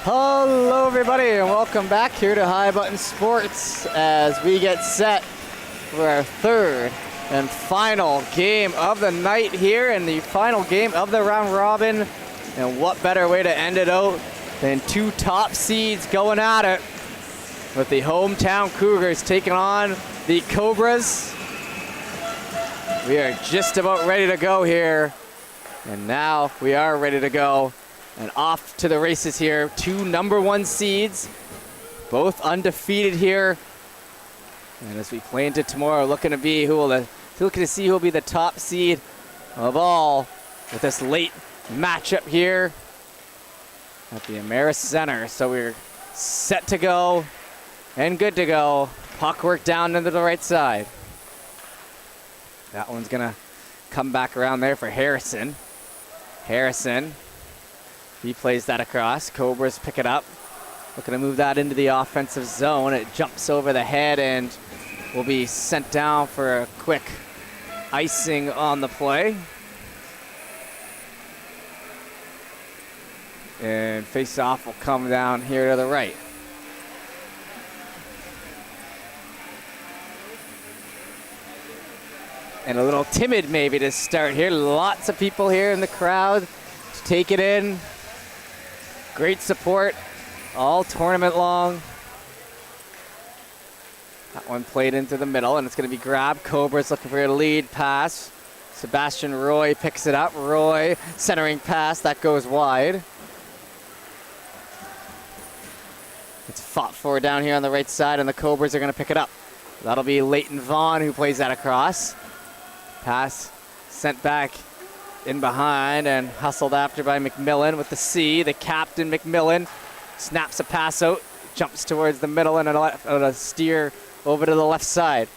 Hello everybody and welcome back here to High Button Sports as we get set for our third and final game of the night here and the final game of the round robin. And what better way to end it out than two top seeds going at it with the hometown Cougars taking on the Cobras. We are just about ready to go here, and now we are ready to go. And off to the races here, two number one seeds, both undefeated here. And as we play into tomorrow, looking to see who will be the top seed of all with this late matchup here at the Ameris Center. So we're set to go and good to go. Puck work down into the right side. That one's gonna come back around there for Harrison. He plays that across. Cobras pick it up. Looking to move that into the offensive zone. It jumps over the head and will be sent down for a quick icing on the play. And face-off will come down here to the right. And a little timid maybe to start here. Lots of people here in the crowd to take it in. Great support all tournament long. That one played into the middle, and it's going to be grabbed. Cobras looking for a lead pass. Sebastian Roy picks it up. Roy centering pass. That goes wide. It's fought for down here on the right side, and the Cobras are going to pick it up. That'll be Leighton Vaughn who plays that across. Pass sent back in behind and hustled after by McMillan with the C. The captain, McMillan, snaps a pass out, jumps towards the middle and a steer over to the left side.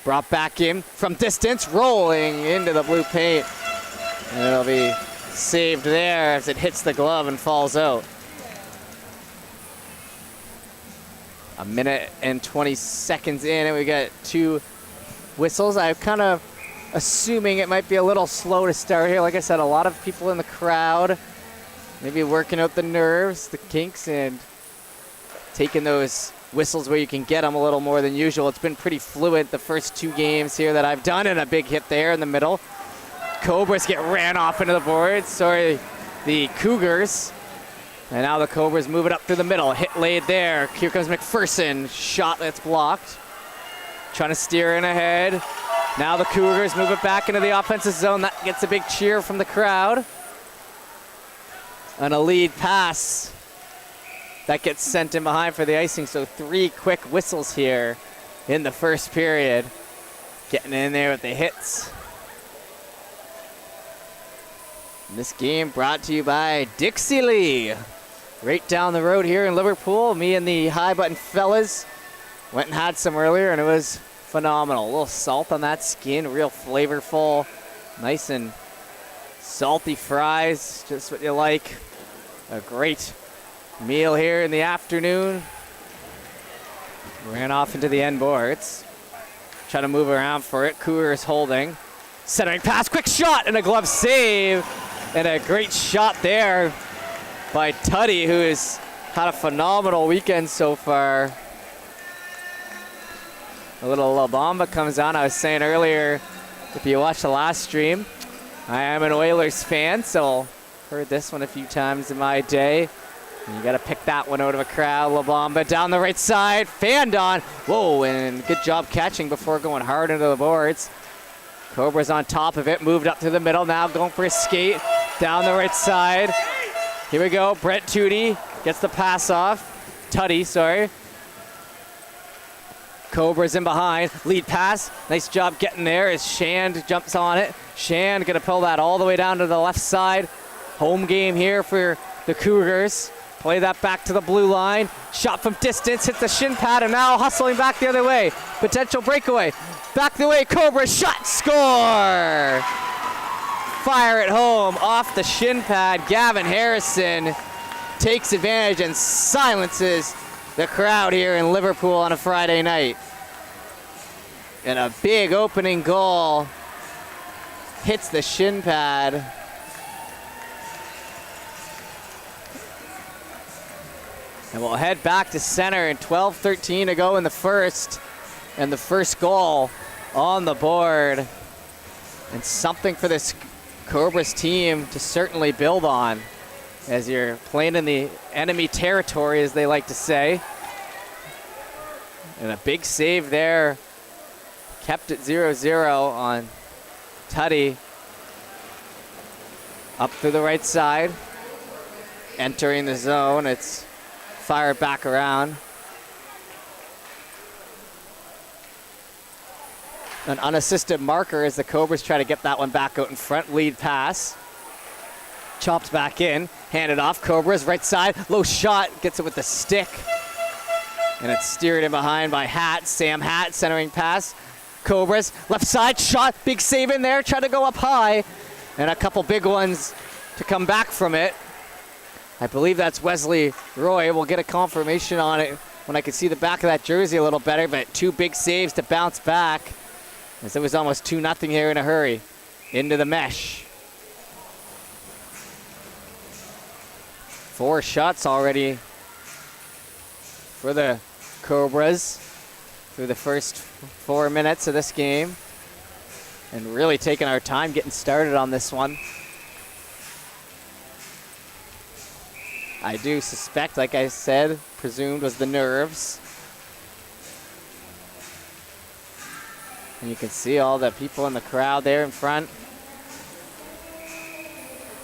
Brought back in from distance, rolling into the blue paint. And it'll be saved there as it hits the glove and falls out. A minute and 20 seconds in and we got two whistles. I've kind of assuming it might be a little slow to start here. Like I said, a lot of people in the crowd, maybe working out the nerves, the kinks, and taking those whistles where you can get them a little more than usual. It's been pretty fluid the first two games here that I've done, and a big hit there in the middle. Cobras get ran off into the boards. Sorry, the Cougars. And now the Cobras move it up through the middle. Hit laid there. Here comes McPherson. Shot that's blocked. Trying to steer in ahead. Now the Cougars move it back into the offensive zone. That gets a big cheer from the crowd. And a lead pass that gets sent in behind for the icing. So three quick whistles here in the first period. Getting in there with the hits. And this game brought to you by Dixie Lee. Right down the road here in Liverpool. Me and the High Button fellas went and had some earlier, and it was phenomenal. A little salt on that skin, real flavorful, nice and salty fries, just what you like. A great meal here in the afternoon. Ran off into the end boards. Trying to move around for it. Cougars holding. Centering pass, quick shot, and a glove save. And a great shot there by Tuddy, who has had a phenomenal weekend so far. A little La Bamba comes on. I was saying earlier, if you watched the last stream, I am an Oilers fan, so heard this one a few times in my day. And you got to pick that one out of a crowd. La Bamba down the right side, fanned on. Whoa, and good job catching before going hard into the boards. Cobra's on top of it, moved up to the middle, now going for a skate down the right side. Here we go, Brett Tuddy gets the pass off. Tuddy, sorry. Cobras in behind, lead pass, nice job getting there as Shand jumps on it. Shand gonna pull that all the way down to the left side. Home game here for the Cougars. Play that back to the blue line. Shot from distance, hits the shin pad, and now hustling back the other way. Potential breakaway. Back the way, Cobras, shot, score! Fire it home off the shin pad. Gavin Harrison takes advantage and silences the crowd here in Liverpool on a Friday night. And a big opening goal hits the shin pad. And we'll head back to center, and 12-13 to go in the first. And the first goal on the board. And something for this Cobras team to certainly build on as you're playing in the enemy territory, as they like to say. And a big save there. Kept it 0-0 on Tutty. Up through the right side. Entering the zone. It's fired back around. An unassisted marker as the Cobras try to get that one back out in front. Lead pass. Chopped back in. Handed off. Cobras right side. Low shot. Gets it with the stick. And it's steered in behind by Hatt. Sam Hatt centering pass. Cobras left side shot. Big save in there. Try to go up high. And a couple big ones to come back from it. I believe that's Wesley Roy. We'll get a confirmation on it when I can see the back of that jersey a little better. But two big saves to bounce back, as it was almost 2-0 here in a hurry. Into the mesh. 4 shots already for the Cobras through the first 4 minutes of this game. And really taking our time getting started on this one. I do suspect, like I said, presumed was the nerves. And you can see all the people in the crowd there in front.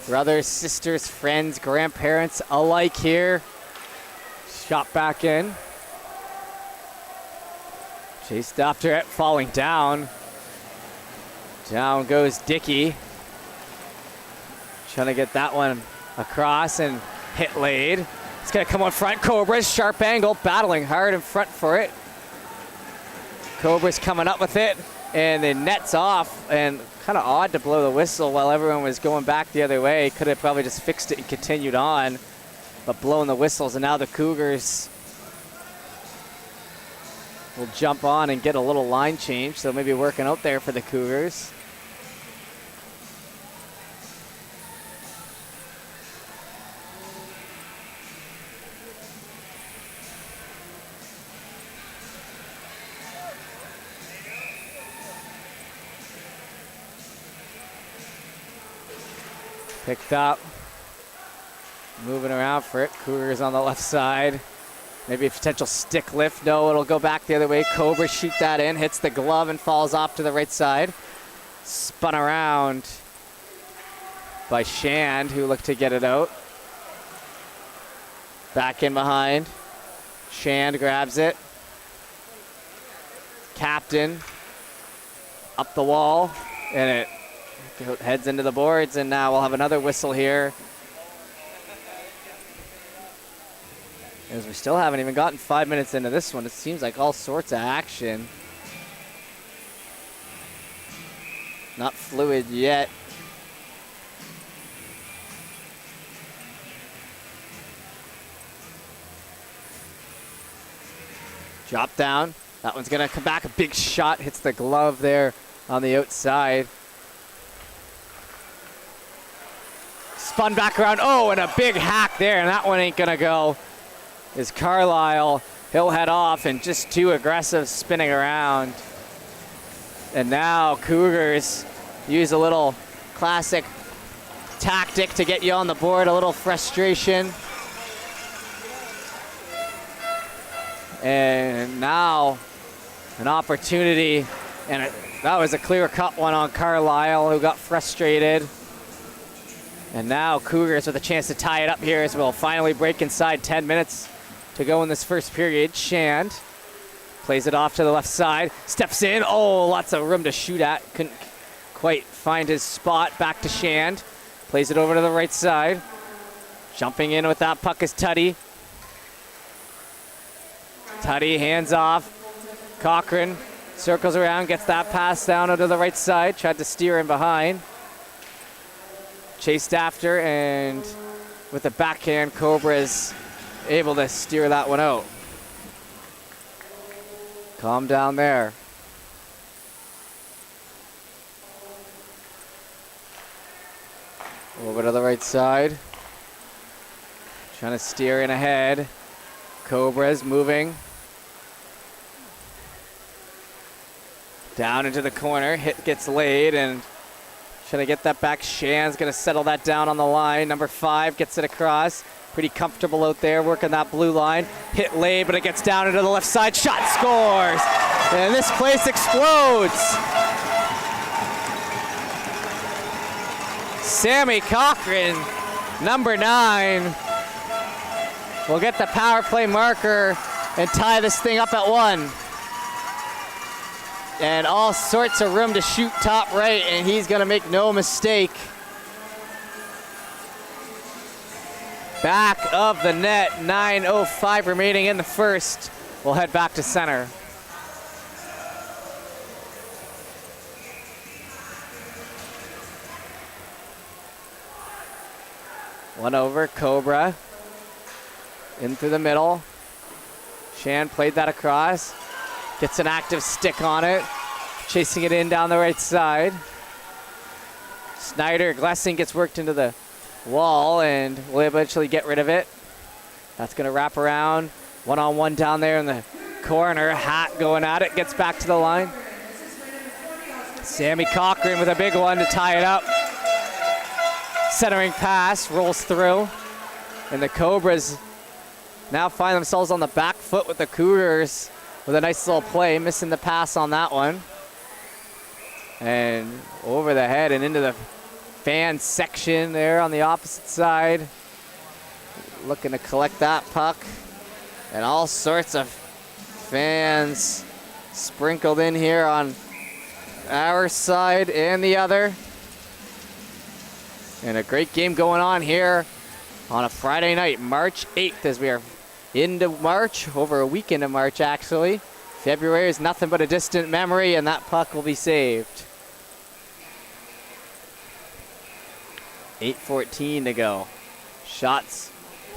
Brothers, sisters, friends, grandparents alike here. Shot back in. Chased after it, falling down. Down goes Dickey. Trying to get that one across and hit laid. It's going to come on front. Cobras, sharp angle, battling hard in front for it. Cobras coming up with it, and the net's off, and kind of odd to blow the whistle while everyone was going back the other way. Could have probably just fixed it and continued on, but blowing the whistles, and now the Cougars will jump on and get a little line change, so maybe working out there for the Cougars. Picked up, moving around for it. Cougars on the left side. Maybe a potential stick lift. No, it'll go back the other way. Cobras shoot that in, hits the glove and falls off to the right side. Spun around by Shand, who looked to get it out. Back in behind. Shand grabs it. Captain up the wall, and it heads into the boards, and now we'll have another whistle here. As we still haven't even gotten 5 minutes into this one, it seems like all sorts of action. Not fluid yet. Drop down. That one's gonna come back. A big shot hits the glove there on the outside. Spun back around. Oh, and a big hack there, and that one ain't gonna go. Is Carlisle. He'll head off, and just too aggressive spinning around. And now Cougars use a little classic tactic to get you on the board, a little frustration. And now an opportunity, and that was a clear-cut one on Carlisle, who got frustrated. And now Cougars with a chance to tie it up here as we'll finally break inside 10 minutes to go in this first period. Shand plays it off to the left side, steps in. Oh, lots of room to shoot at. Couldn't quite find his spot. Back to Shand. Plays it over to the right side. Jumping in with that puck is Tutty. Tutty hands off. Cochran circles around, gets that pass down to the right side. Tried to steer in behind. Chased after, and with the backhand, Cobras able to steer that one out. Calm down there. Over to the right side. Trying to steer in ahead. Cobras moving. Down into the corner, hit gets laid, and should I get that back? Shan's gonna settle that down on the line. Number 5 gets it across. Pretty comfortable out there working that blue line. Hit laid, but it gets down into the left side. Shot scores, and this place explodes. Sammy Cochran, number 9, will get the power play marker and tie this thing up at 1. And all sorts of room to shoot top right, and he's gonna make no mistake. Back of the net, 9:05 remaining in the first. We'll head back to center. One over, Cobra. In through the middle. Shan played that across. Gets an active stick on it. Chasing it in down the right side. Snyder, Glessing gets worked into the wall and will eventually get rid of it. That's gonna wrap around. One-on-one down there in the corner. Hat going at it, gets back to the line. Sammy Cochran with a big one to tie it up. Centering pass, rolls through. And the Cobras now find themselves on the back foot with the Cougars with a nice little play, missing the pass on that one. And over the head and into the fan section there on the opposite side. Looking to collect that puck. And all sorts of fans sprinkled in here on our side and the other. And a great game going on here on a Friday night, March 8th, as we are into March, over a week into March actually. February is nothing but a distant memory, and that puck will be saved. 8:14 to go. Shots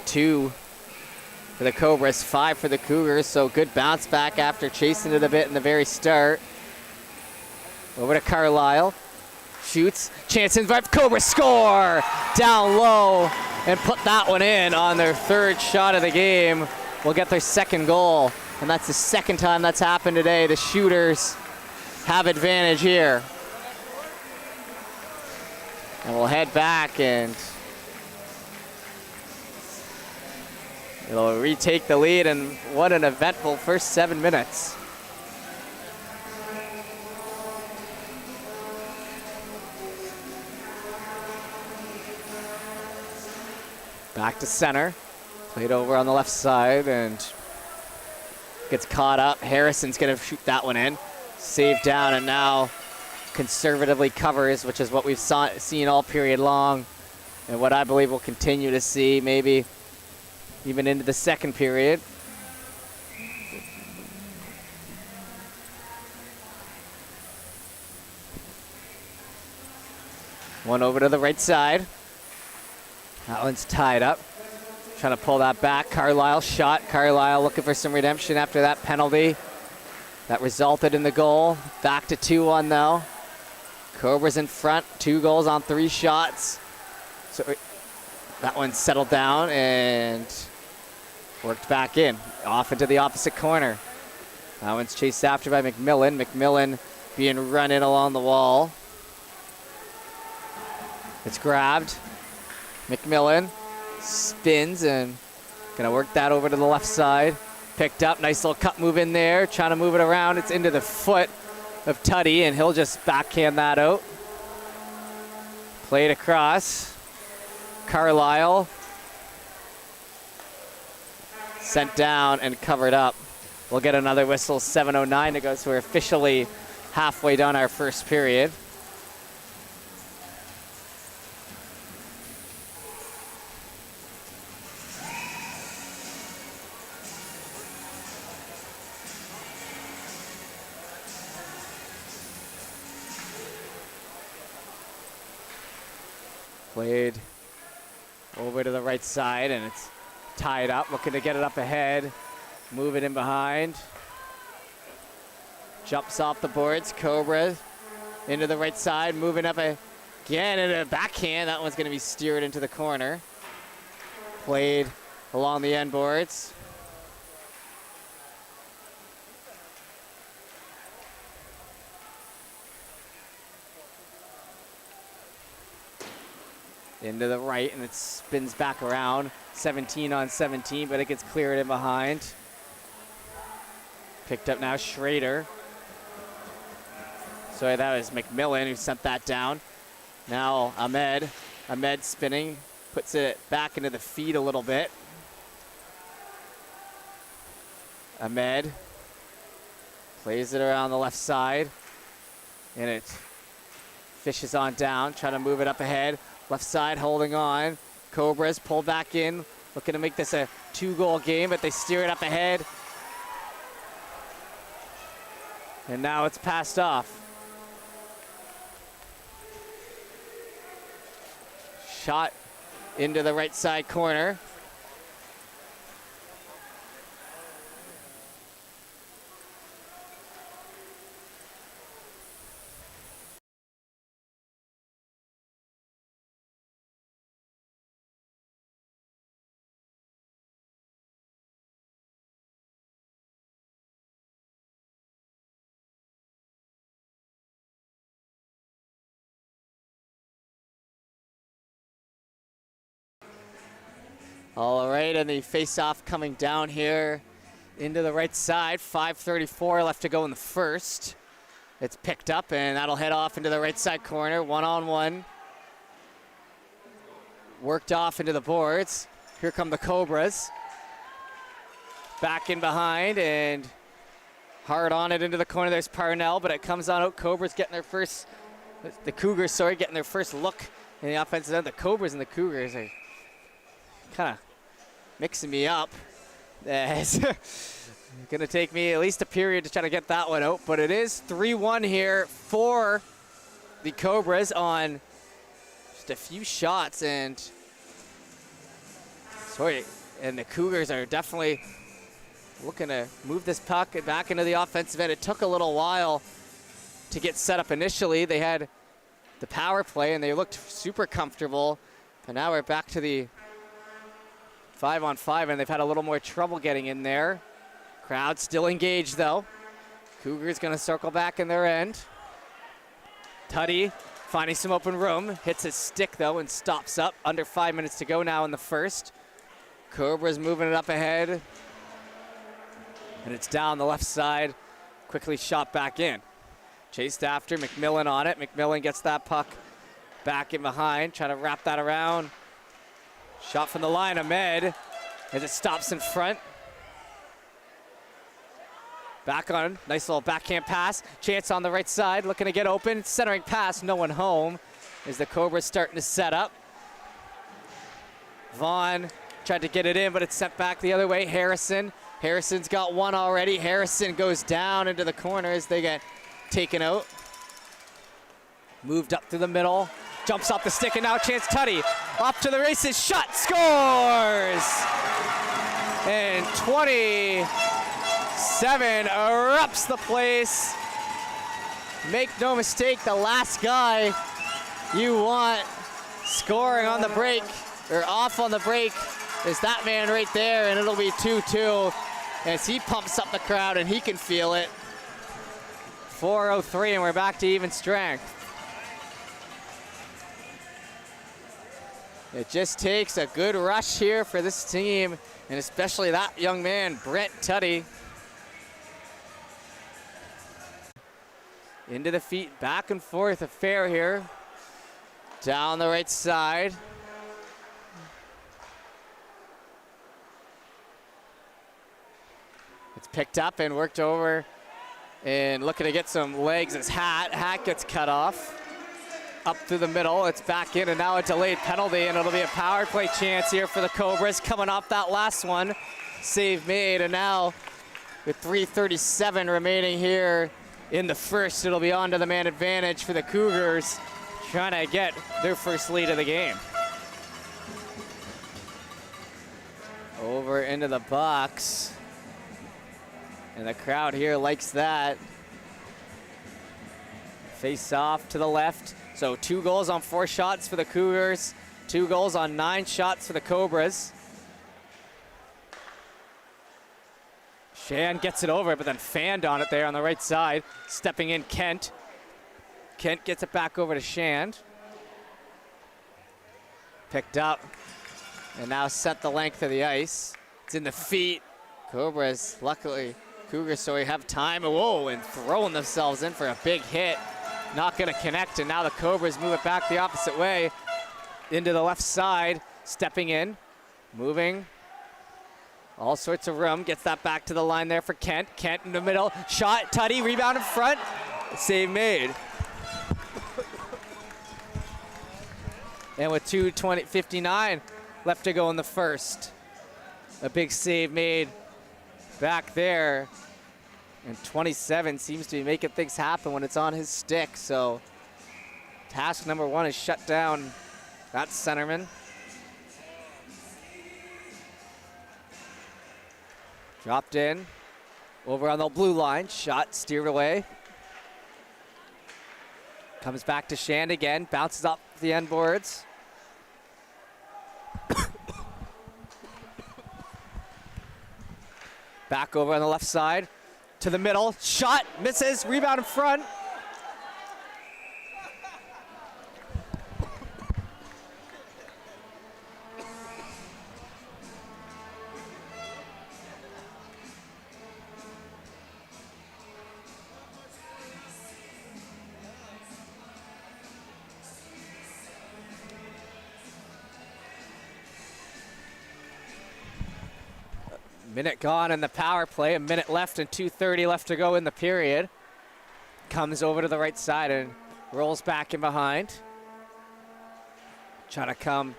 2 for the Cobras, 5 for the Cougars, so good bounce back after chasing it a bit in the very start. Over to Carlisle. Shoots, chance in front, Cobras score! Down low and put that one in on their 3rd shot of the game. Will get their 2nd goal, and that's the 2nd time that's happened today. The shooters have advantage here. And we'll head back and it'll retake the lead, and what an eventful first 7 minutes. Back to center, played over on the left side and gets caught up. Harrison's gonna shoot that one in. Saved down and now conservatively covers, which is what we've seen all period long and what I believe we'll continue to see maybe even into the 2nd period. One over to the right side. That one's tied up. Trying to pull that back. Carlisle shot. Carlisle looking for some redemption after that penalty that resulted in the goal. Back to 2-1 though. Cobras in front, 2 goals on 3 shots. So that one settled down and worked back in. Off into the opposite corner. That one's chased after by McMillan. McMillan being run in along the wall. It's grabbed. McMillan spins and gonna work that over to the left side. Picked up, nice little cut move in there, trying to move it around. It's into the foot of Tuddy, and he'll just backhand that out. Played across. Carlisle sent down and covered up. We'll get another whistle, 7:09 to go, so we're officially halfway done our first period. Played over to the right side, and it's tied up, looking to get it up ahead. Move it in behind. Jumps off the boards. Cobra into the right side, moving up again into a backhand. That one's going to be steered into the corner. Played along the end boards. into the right, and it spins back around. 17 on 17, but it gets cleared in behind. Picked up now Schrader. Sorry, that was McMillan who sent that down. Now Ahmed. Ahmed spinning, puts it back into the feet a little bit. Ahmed plays it around the left side, and it fishes on down, trying to move it up ahead. Left side holding on. Cobras pulled back in, looking to make this a 2-goal game, but they steer it up ahead. And now it's passed off. Shot into the right side corner. All right, and the face-off coming down here into the right side. 5:34 left to go in the first. It's picked up, and that'll head off into the right side corner. One-on-one. Worked off into the boards. Here come the Cobras. Back in behind, and hard on it into the corner. There's Parnell, but it comes on out. Cobras getting their first, the Cougars, sorry, getting their first look in the offensive end. The Cobras and the Cougars are kind of mixing me up. It's going to take me at least a period to try to get that one out, but it is 3-1 here for the Cobras on just a few shots, and the Cougars are definitely looking to move this puck back into the offensive end. It took a little while to get set up initially. They had the power play, and they looked super comfortable, and now we're back to the 5-on-5, and they've had a little more trouble getting in there. Crowd still engaged, though. Cougars going to circle back in their end. Tuddy finding some open room. Hits his stick, though, and stops up. Under 5 minutes to go now in the first. Cobras moving it up ahead. And it's down the left side. Quickly shot back in. Chased after. McMillan on it. McMillan gets that puck back in behind. Trying to wrap that around. Shot from the line, Ahmed, as it stops in front. Back on, nice little backhand pass. Chance on the right side, looking to get open. Centering pass, no one home, as the Cobras starting to set up. Vaughn tried to get it in, but it's sent back the other way. Harrison's got one already. Harrison goes down into the corner as they get taken out. Moved up through the middle. Jumps off the stick, and now Chance Tuddy off to the races. Shot, scores! And 27 erupts the place. Make no mistake, the last guy you want scoring on the break, or off on the break, is that man right there, and it'll be 2-2 as he pumps up the crowd, and he can feel it. 4:03, and we're back to even strength. It just takes a good rush here for this team, and especially that young man, Brent Tuddy. Into the feet, back and forth affair here. Down the right side. It's picked up and worked over, and looking to get some legs as Hat gets cut off. Up through the middle, it's back in, and now a delayed penalty, and it'll be a power play chance here for the Cobras coming off that last one. Save made, and now with 3:37 remaining here in the first, it'll be on to the man advantage for the Cougars, trying to get their first lead of the game. Over into the box, and the crowd here likes that. Face off to the left. So 2 goals on 4 shots for the Cougars, 2 goals on 9 shots for the Cobras. Shan gets it over, but then fanned on it there on the right side. Stepping in Kent. Kent gets it back over to Shand. picked up and now set the length of the ice. It's in the feet. Cobras, luckily, Cougars, so we have time. Whoa, and throwing themselves in for a big hit. Not gonna connect, and now the Cobras move it back the opposite way into the left side, stepping in, moving. All sorts of room, gets that back to the line there for Kent. Kent in the middle, shot, Tutty, rebound in front, save made. And with 2:59 left to go in the first, a big save made back there. And 27 seems to be making things happen when it's on his stick. So task number one is shut down that centerman. Dropped in, over on the blue line, shot steered away. Comes back to Shand again, bounces up the end boards. Back over on the left side, to the middle, shot, misses, rebound in front. Minute gone in the power play, a minute left and 2:30 left to go in the period. Comes over to the right side and rolls back in behind. Trying to come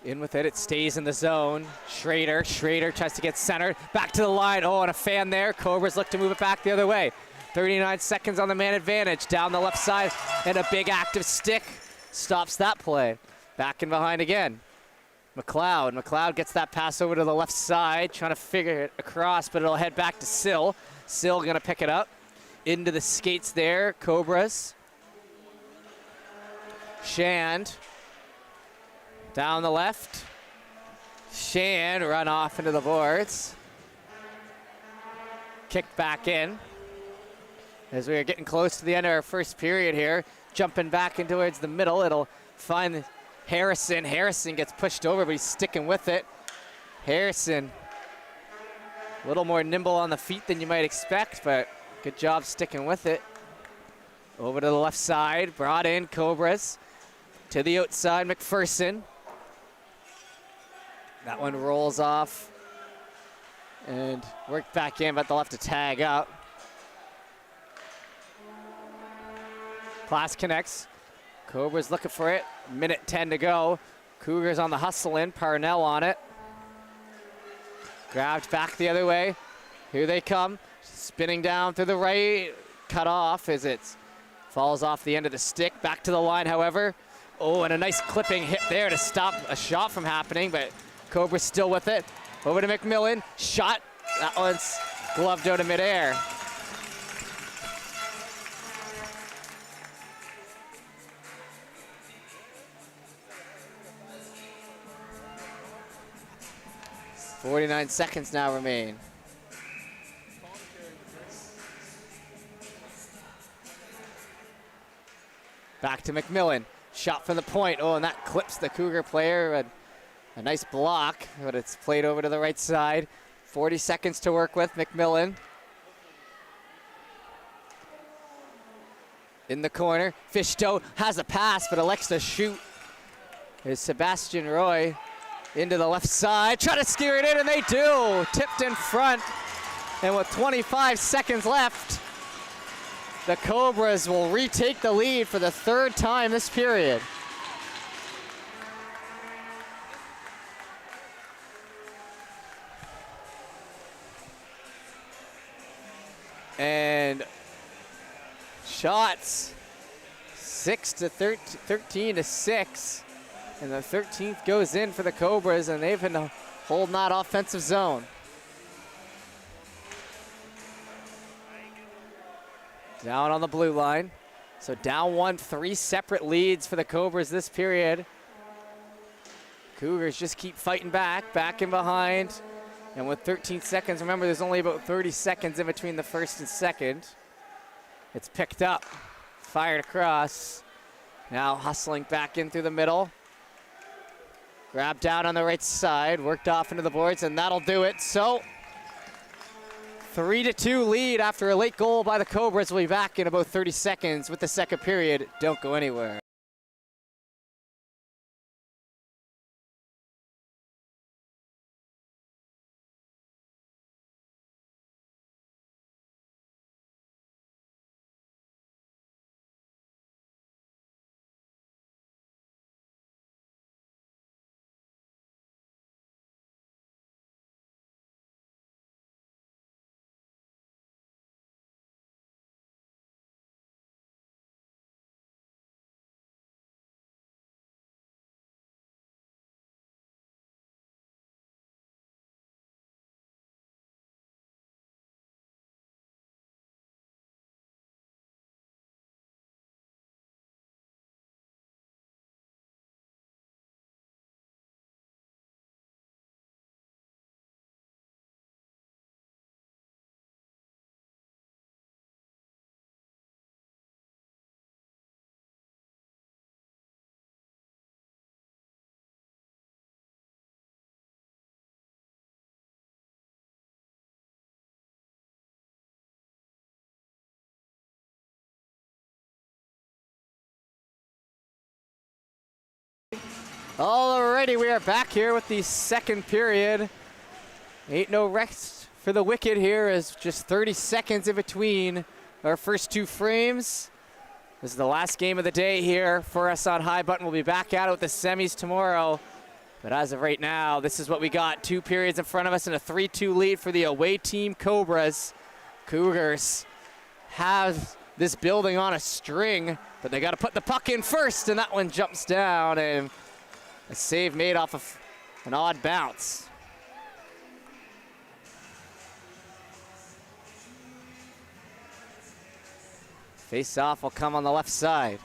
in with it, it stays in the zone. Schrader tries to get centered, back to the line, oh, and a fan there. Cobras look to move it back the other way. 39 seconds on the man advantage, down the left side, and a big active stick stops that play. Back in behind again. McLeod gets that pass over to the left side, trying to figure it across, but it'll head back to Sill. Sill gonna pick it up. Into the skates there, Cobras. Shand. Down the left. Shand run off into the boards. Kicked back in. As we are getting close to the end of our first period here, jumping back in towards the middle, it'll find Harrison. Harrison gets pushed over, but he's sticking with it. Harrison, a little more nimble on the feet than you might expect, but good job sticking with it. Over to the left side, brought in Cobras. To the outside, McPherson. That one rolls off and worked back in, but they'll have to tag up. Class connects. Cobras looking for it. Minute 10 to go. Cougars on the hustle in. Parnell on it. Grabbed back the other way. Here they come. Spinning down through the right. Cut off as it falls off the end of the stick. Back to the line, however. Oh, and a nice clipping hit there to stop a shot from happening, but Cobras still with it. Over to McMillan. Shot. That one's gloved out of midair. .49 seconds now remain. Back to McMillan. Shot from the point. Oh, and that clips the Cougar player. A nice block, but it's played over to the right side. 40 seconds to work with. McMillan. In the corner. Fishtoe has a pass, but elects to shoot. Here's Sebastian Roy. Into the left side, try to steer it in, and they do. Tipped in front, and with 25 seconds left, the Cobras will retake the lead for the third time this period. And shots, 13 to 6. And the 13th goes in for the Cobras, and they've been holding that offensive zone. Down on the blue line. So down 1, 3 separate leads for the Cobras this period. Cougars just keep fighting back in behind. And with 13 seconds, remember there's only about 30 seconds in between the first and second. It's picked up, fired across. Now hustling back in through the middle. Grabbed down on the right side, worked off into the boards, and that'll do it. So 3-2 lead after a late goal by the Cobras. We'll be back in about 30 seconds with the second period. Don't go anywhere. Alrighty, we are back here with the second period. Ain't no rest for the Wicked here, as just 30 seconds in between our first two frames. This is the last game of the day here for us on High Button. We'll be back at it with the semis tomorrow. But as of right now, this is what we got. 2 periods in front of us and a 3-2 lead for the away team Cobras. Cougars have this building on a string, but they got to put the puck in first, and that one jumps down, and a save made off of an odd bounce. Face off will come on the left side.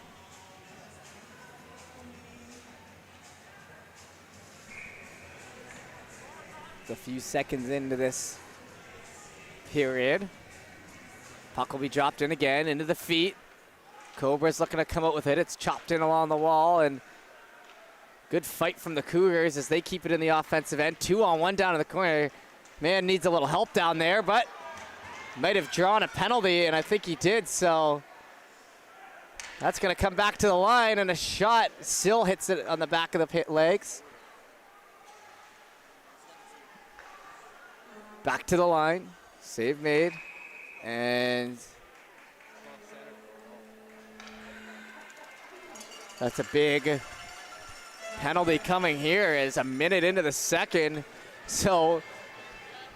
It's a few seconds into this period. Puck will be dropped in again, into the feet. Cobras looking to come out with it. It's chopped in along the wall, and good fight from the Cougars as they keep it in the offensive end. 2-on-1 down in the corner. Man needs a little help down there, but might have drawn a penalty, and I think he did, so that's going to come back to the line, and a shot still hits it on the back of the legs. Back to the line. Save made. And that's a big penalty coming here as a minute into the second. So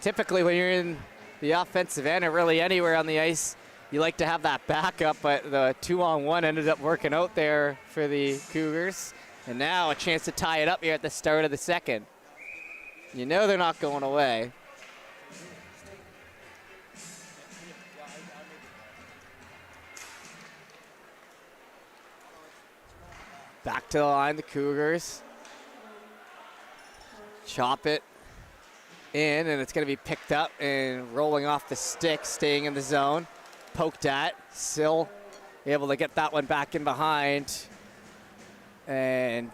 typically when you're in the offensive end or really anywhere on the ice, you like to have that backup, but the 2-on-1 ended up working out there for the Cougars. And now a chance to tie it up here at the start of the second. You know they're not going away. Back to the line, the Cougars. Chop it in, and it's going to be picked up and rolling off the stick, staying in the zone. Poked at, still able to get that one back in behind. And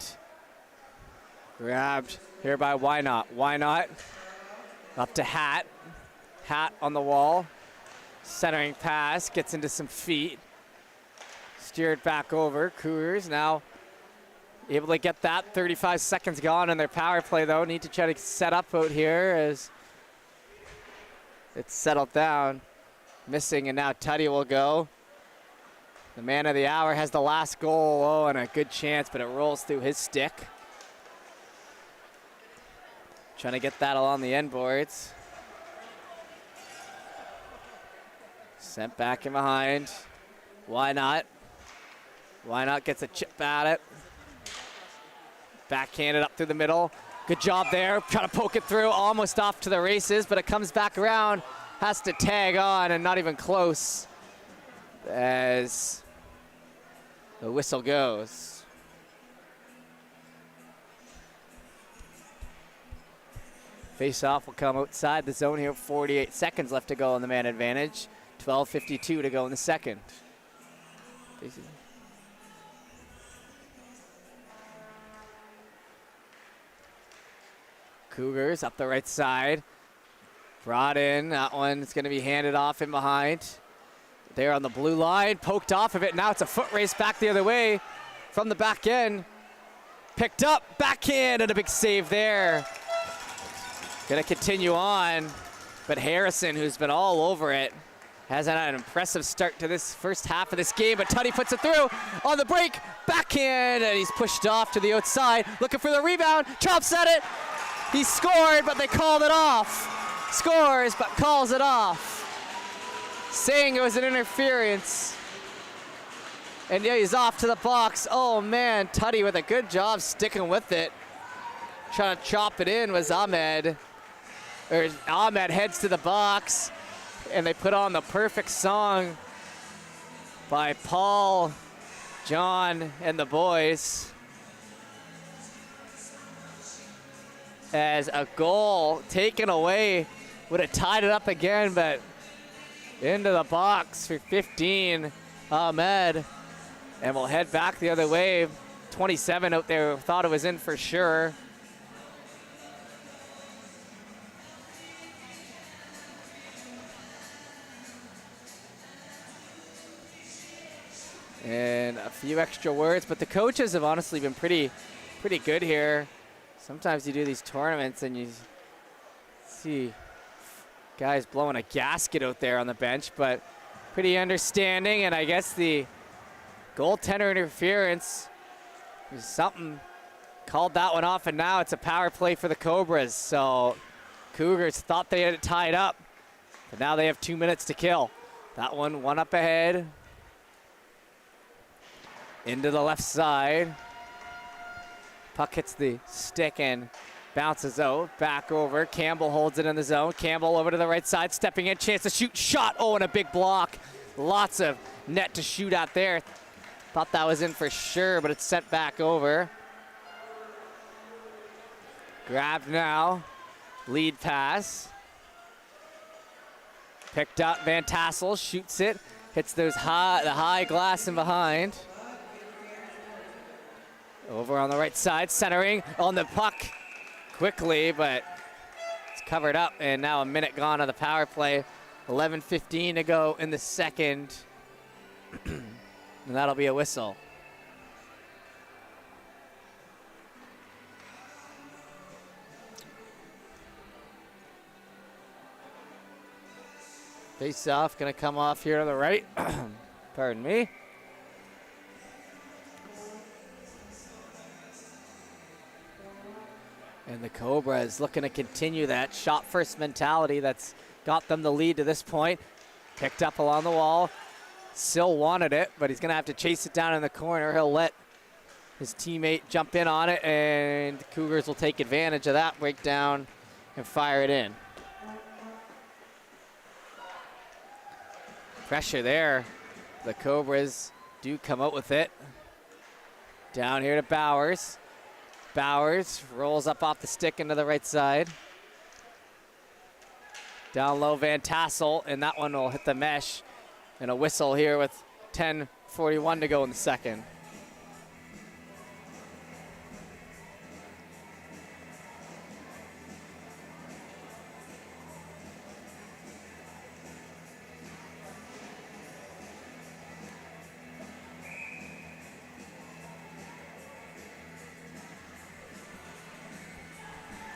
grabbed here by Why Not. Why Not up to Hat. Hat on the wall. Centering pass, gets into some feet. Steered back over. Cougars now able to get that. 35 seconds gone in their power play, though. Need to try to set up out here as it's settled down. Missing, and now Tuddy will go. The man of the hour has the last goal. Oh, and a good chance, but it rolls through his stick. Trying to get that along the end boards. Sent back in behind. Why Not? Why Not gets a chip at it. Backhanded up through the middle. Good job there. Trying to poke it through. Almost off to the races, but it comes back around. Has to tag on, and not even close as the whistle goes. Face-off will come outside the zone here. 48 seconds left to go on the man advantage. 12:52 to go in the second. Cougars up the right side. Brought in. That one's going to be handed off in behind. There on the blue line. Poked off of it. Now it's a foot race back the other way from the back end. Picked up. Backhand and a big save there. Going to continue on. But Harrison, who's been all over it, hasn't had an impressive start to this first half of this game, but Tutty puts it through on the break, backhand, and he's pushed off to the outside, looking for the rebound. Chops at it. He scored, but they called it off. Scores, but calls it off, saying it was an interference. And yeah, he's off to the box. Oh man, Tutty with a good job sticking with it. Trying to chop it in was Ahmed. Ahmed heads to the box, and they put on the perfect song by Paul, John, and the boys. As a goal taken away, would have tied it up again, but into the box for 15, Ahmed. And we'll head back the other way. 27 out there, thought it was in for sure. And a few extra words, but the coaches have honestly been pretty good here. Sometimes you do these tournaments and you see guys blowing a gasket out there on the bench, but pretty understanding. And I guess the goaltender interference is something, called that one off, and now it's a power play for the Cobras. So Cougars thought they had it tied up, but now they have 2 minutes to kill. That one up ahead. Into the left side. Puck hits the stick and bounces out. Back over. Campbell holds it in the zone. Campbell over to the right side. Stepping in. Chance to shoot. Shot. Oh, and a big block. Lots of net to shoot at there. Thought that was in for sure, but it's sent back over. Grabbed now. Lead pass. Picked up. Van Tassel shoots it. Hits the high glass in behind. Over on the right side, centering on the puck quickly, but it's covered up, and now a minute gone on the power play. 11:15 to go in the second, and that'll be a whistle. Face off, gonna come off here to the right. Pardon me. And the Cobras looking to continue that shot first mentality that's got them the lead to this point. Picked up along the wall. Sill wanted it, but he's going to have to chase it down in the corner. He'll let his teammate jump in on it, and the Cougars will take advantage of that breakdown and fire it in. Pressure there. The Cobras do come out with it. Down here to Bowers. Bowers rolls up off the stick into the right side. Down low, Van Tassel, and that one will hit the mesh. And a whistle here with 10:41 to go in the second.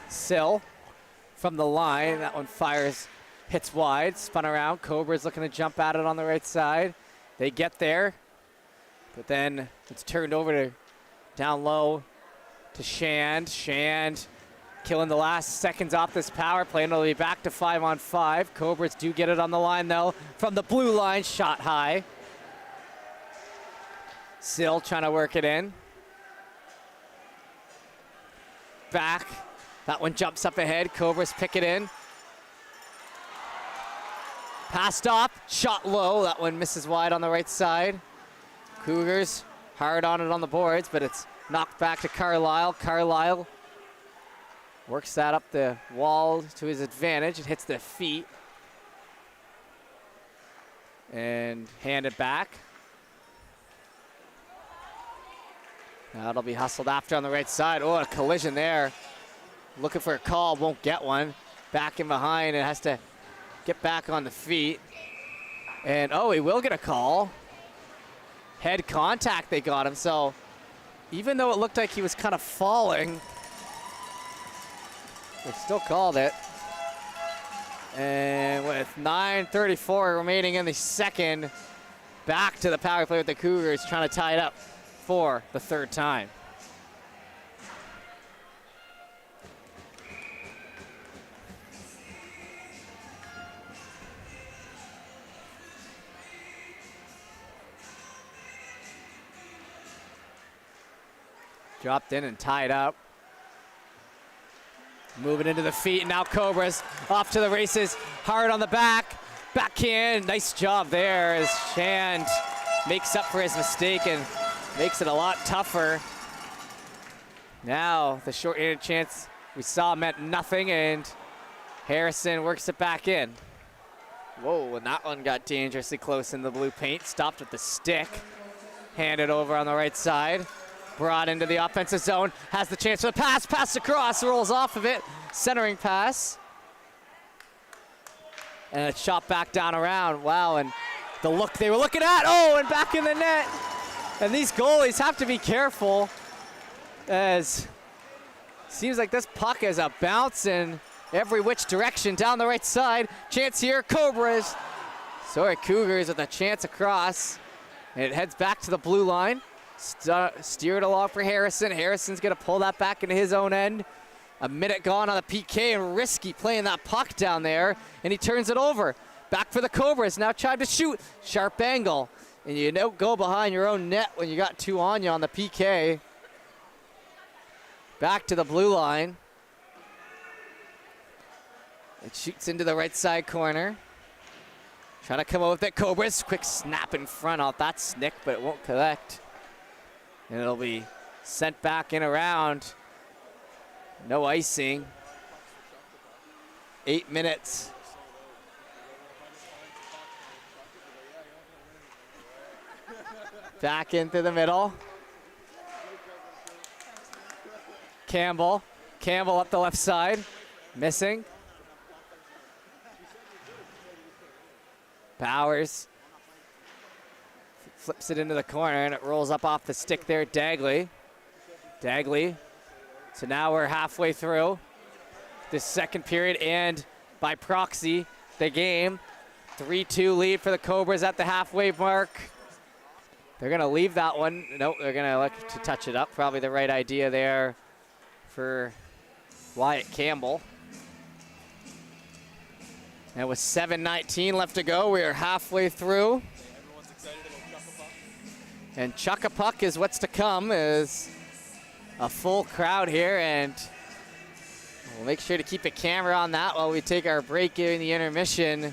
Sill from the line. That one fires, hits wide, spun around. Cobra's looking to jump at it on the right side. They get there, but then it's turned over to down low to Shand. Shand killing the last seconds off this power play, and it'll be back to 5-on-5. Cobras do get it on the line though. From the blue line, shot high. Sill trying to work it in. Back. That one jumps up ahead. Cobras pick it in. Passed off. Shot low. That one misses wide on the right side. Cougars hard on it on the boards, but it's knocked back to Carlisle. Carlisle works that up the wall to his advantage. It hits the feet. And handed back. Now it'll be hustled after on the right side. Oh, a collision there. looking for a call, won't get one. Back in behind and has to get back on the feet. And he will get a call. Head contact, they got him. So even though it looked like he was kind of falling, they still called it. And with 9:34 remaining in the second, back to the power play with the Cougars, trying to tie it up for the third time. Dropped in and tied up. Moving into the feet, and now Cobras off to the races. Hard on the back. Backhand, nice job there as Shand makes up for his mistake and makes it a lot tougher. Now the short-handed chance we saw meant nothing, and Harrison works it back in. Whoa, and that one got dangerously close in the blue paint. Stopped with the stick. Handed over on the right side. Brought into the offensive zone, has the chance for the pass, pass across, rolls off of it, centering pass. And it's shot back down around, wow, and the look they were looking at, and back in the net. And these goalies have to be careful, as seems like this puck is a bounce in every which direction down the right side. Chance here, Cobras. Cougars with a chance across, and it heads back to the blue line. Steered along for Harrison. Harrison's going to pull that back into his own end. A minute gone on the PK, and Risky playing that puck down there, and he turns it over. Back for the Cobras. Now tried to shoot. Sharp angle. And you don't go behind your own net when you got two on you on the PK. Back to the blue line. It shoots into the right side corner. Trying to come out with it. Cobras. Quick snap in front off that snick, but it won't collect. And it'll be sent back in around. No icing. 8 minutes. Back into the middle. Campbell. Campbell up the left side. Missing. Bowers. Flips it into the corner, and it rolls up off the stick there, Dagley. Dagley. So now we're halfway through this second period, and by proxy, the game. 3-2 lead for the Cobras at the halfway mark. They're going to leave that one. Nope, they're going to look to touch it up. Probably the right idea there for Wyatt Campbell. And with 7:19 left to go, we are halfway through. And Chuck-a-Puck is what's to come, is a full crowd here, and we'll make sure to keep a camera on that while we take our break during the intermission,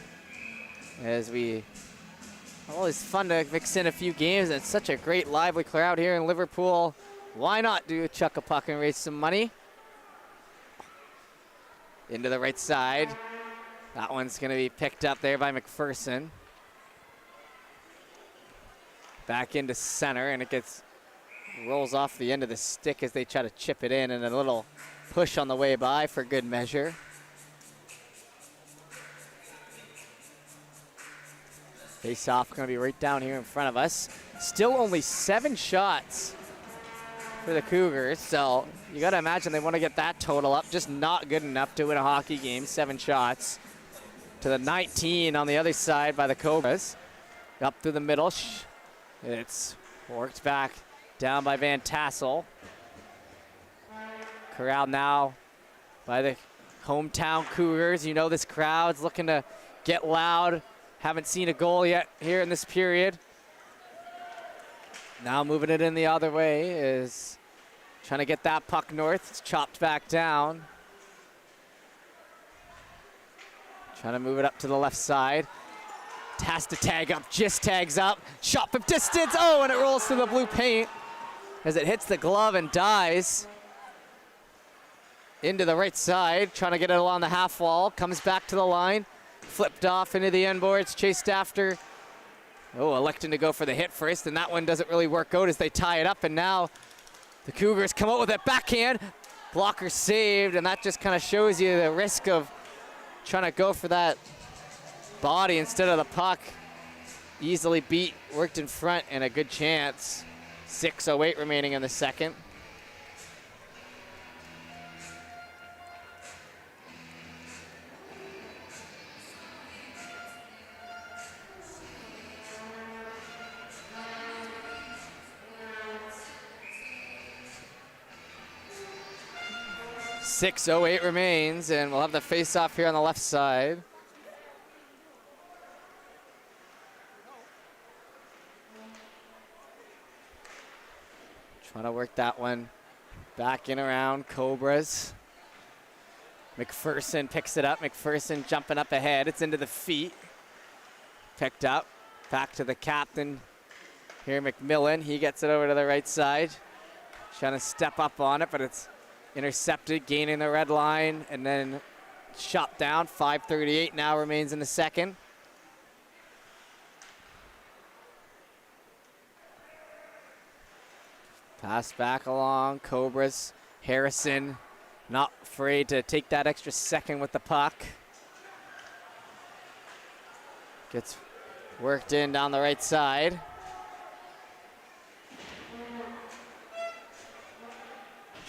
as we always fun to mix in a few games. It's such a great lively crowd here in Liverpool. Why not do a Chuck-a-Puck and raise some money? Into the right side. That one's going to be picked up there by McPherson. Back into center, and it rolls off the end of the stick as they try to chip it in, and a little push on the way by for good measure. Face off going to be right down here in front of us. Still only 7 shots for the Cougars, so you got to imagine they want to get that total up. Just not good enough to win a hockey game. 7 shots to the 19 on the other side by the Cobras. Up through the middle. It's worked back down by Van Tassel. Corralled now by the hometown Cougars. You know this crowd's looking to get loud. Haven't seen a goal yet here in this period. Now moving it in the other way is trying to get that puck north. It's chopped back down. Trying to move it up to the left side. Has to tag up, just tags up. Shot from distance, and it rolls through the blue paint as it hits the glove and dies. Into the right side, trying to get it along the half wall. Comes back to the line, flipped off into the end boards, chased after. Electing to go for the hit first, and that one doesn't really work out as they tie it up, and now the Cougars come out with it backhand. blocker saved, and that just kind of shows you the risk of trying to go for that body instead of the puck. Easily beat, worked in front, and a good chance. 6:08 remaining in the second. .08 remains, and we'll have the face-off here on the left side. Trying to work that one back in around Cobras. McPherson picks it up. McPherson jumping up ahead. It's into the feet. Picked up. Back to the captain here, McMillan. He gets it over to the right side. Trying to step up on it, but it's intercepted, gaining the red line, and then shot down. 5:38 now remains in the second. Pass back along, Cobras. Harrison not afraid to take that extra second with the puck. Gets worked in down the right side.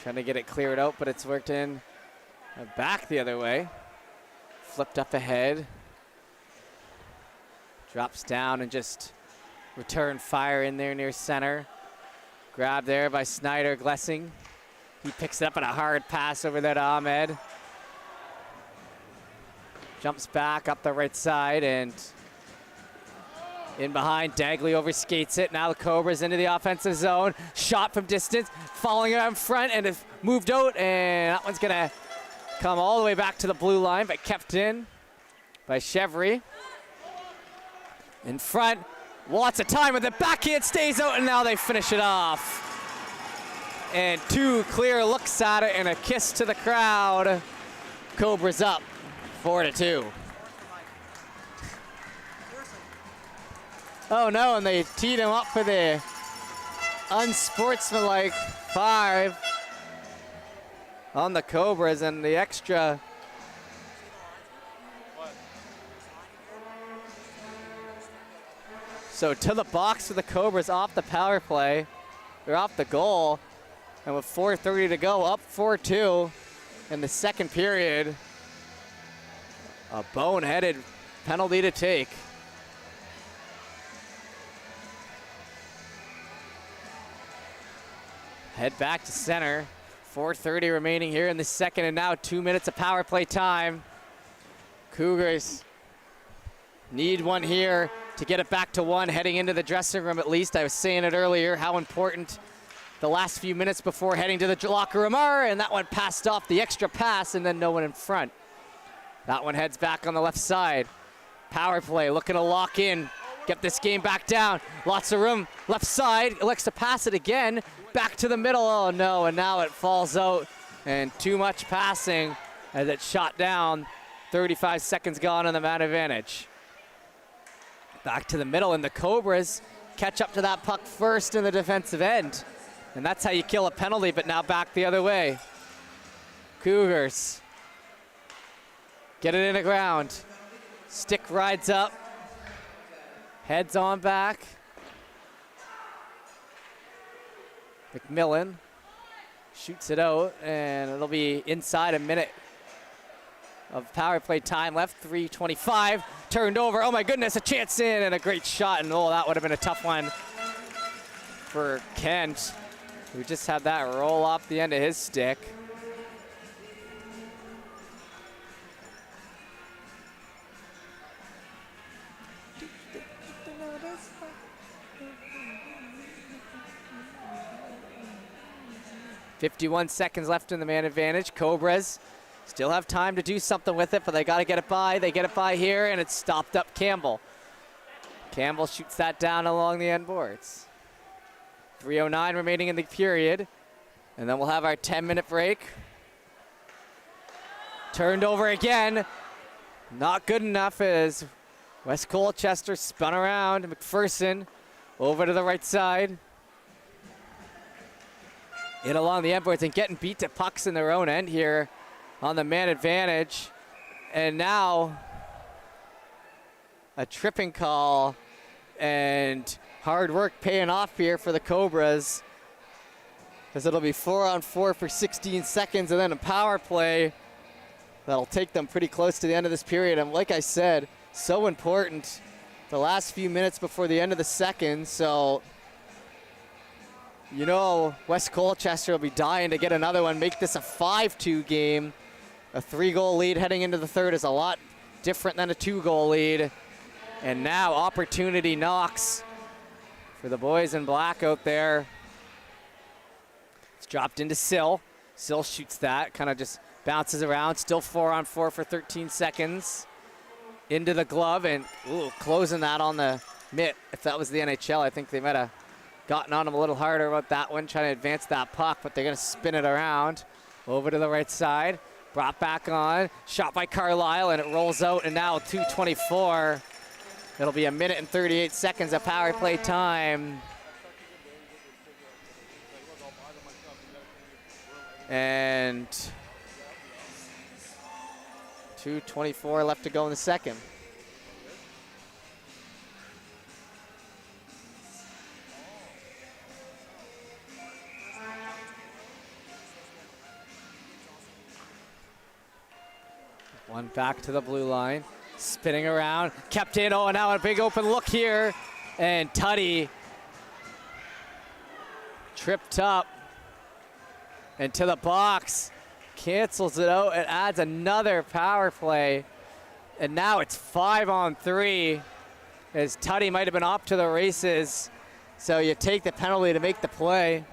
Trying to get it cleared out, but it's worked in back the other way. Flipped up ahead. Drops down and just return fire in there near center. Grabbed there by Snyder Glessing. He picks it up on a hard pass over there to Ahmed. Jumps back up the right side and in behind. Dagley overskates it. Now the Cobras into the offensive zone. Shot from distance. Following it out in front and it's moved out. And that one's going to come all the way back to the blue line, but kept in by Chevry. In front. Lots of time with the backhand, stays out, and now they finish it off. And two clear looks at it and a kiss to the crowd. Cobras up 4-2. Oh no, and they teed him up for the unsportsmanlike 5 on the Cobras, and the extra. So to the box for the Cobras off the power play. They're off the goal. And with 4:30 to go, up 4-2 in the second period. A boneheaded penalty to take. Head back to center. 4:30 remaining here in the second, and now 2 minutes of power play time. Cougars need one here to get it back to 1, heading into the dressing room at least. I was saying it earlier, how important the last few minutes before heading to the locker room are, and that one passed off the extra pass, and then no one in front. That one heads back on the left side. Power play, looking to lock in, get this game back down. Lots of room, left side, elects to pass it again, back to the middle, oh no, and now it falls out, and too much passing as it shot down. 35 seconds gone on the man advantage. Back to the middle, and the Cobras catch up to that puck first in the defensive end. And that's how you kill a penalty, but now back the other way. Cougars get it in the ground. Stick rides up. Heads on back. McMillan shoots it out, and it'll be inside a minute of power play time left. 3:25 turned over. Oh my goodness, a chance in and a great shot, and oh, that would have been a tough one for Kent, who just had that roll off the end of his stick. .51 seconds left in the man advantage. Cobras still have time to do something with it, but they got to get it by. They get it by here, and it's stopped up Campbell. Campbell shoots that down along the end boards. 3:09 remaining in the period, and then we'll have our 10-minute break. Turned over again. Not good enough as West Colchester spun around. McPherson over to the right side. in along the end boards and getting beat to pucks in their own end here on the man advantage. And now a tripping call and hard work paying off here for the Cobras, as it'll be 4-on-4 for 16 seconds and then a power play that'll take them pretty close to the end of this period. And like I said, so important the last few minutes before the end of the second. So, you know, West Colchester will be dying to get another one, make this a 5-2 game. A 3-goal lead heading into the third is a lot different than a 2-goal lead. And now opportunity knocks for the boys in black out there. It's dropped into Sill. Sill shoots that, kind of just bounces around. Still 4-on-4 for 13 seconds. Into the glove and closing that on the mitt. If that was the NHL, I think they might have gotten on him a little harder about that one, trying to advance that puck, but they're going to spin it around over to the right side. Brought back on, shot by Carlisle, and it rolls out, and now 2:24. It'll be 1 minute and 38 seconds of power play time. And 2:24 left to go in the second. One back to the blue line, spinning around, kept in. Oh, and now a big open look here, and Tuddy tripped up into the box, cancels it out, and adds another power play. And now it's 5-on-3, as Tuddy might have been off to the races. So you take the penalty to make the play.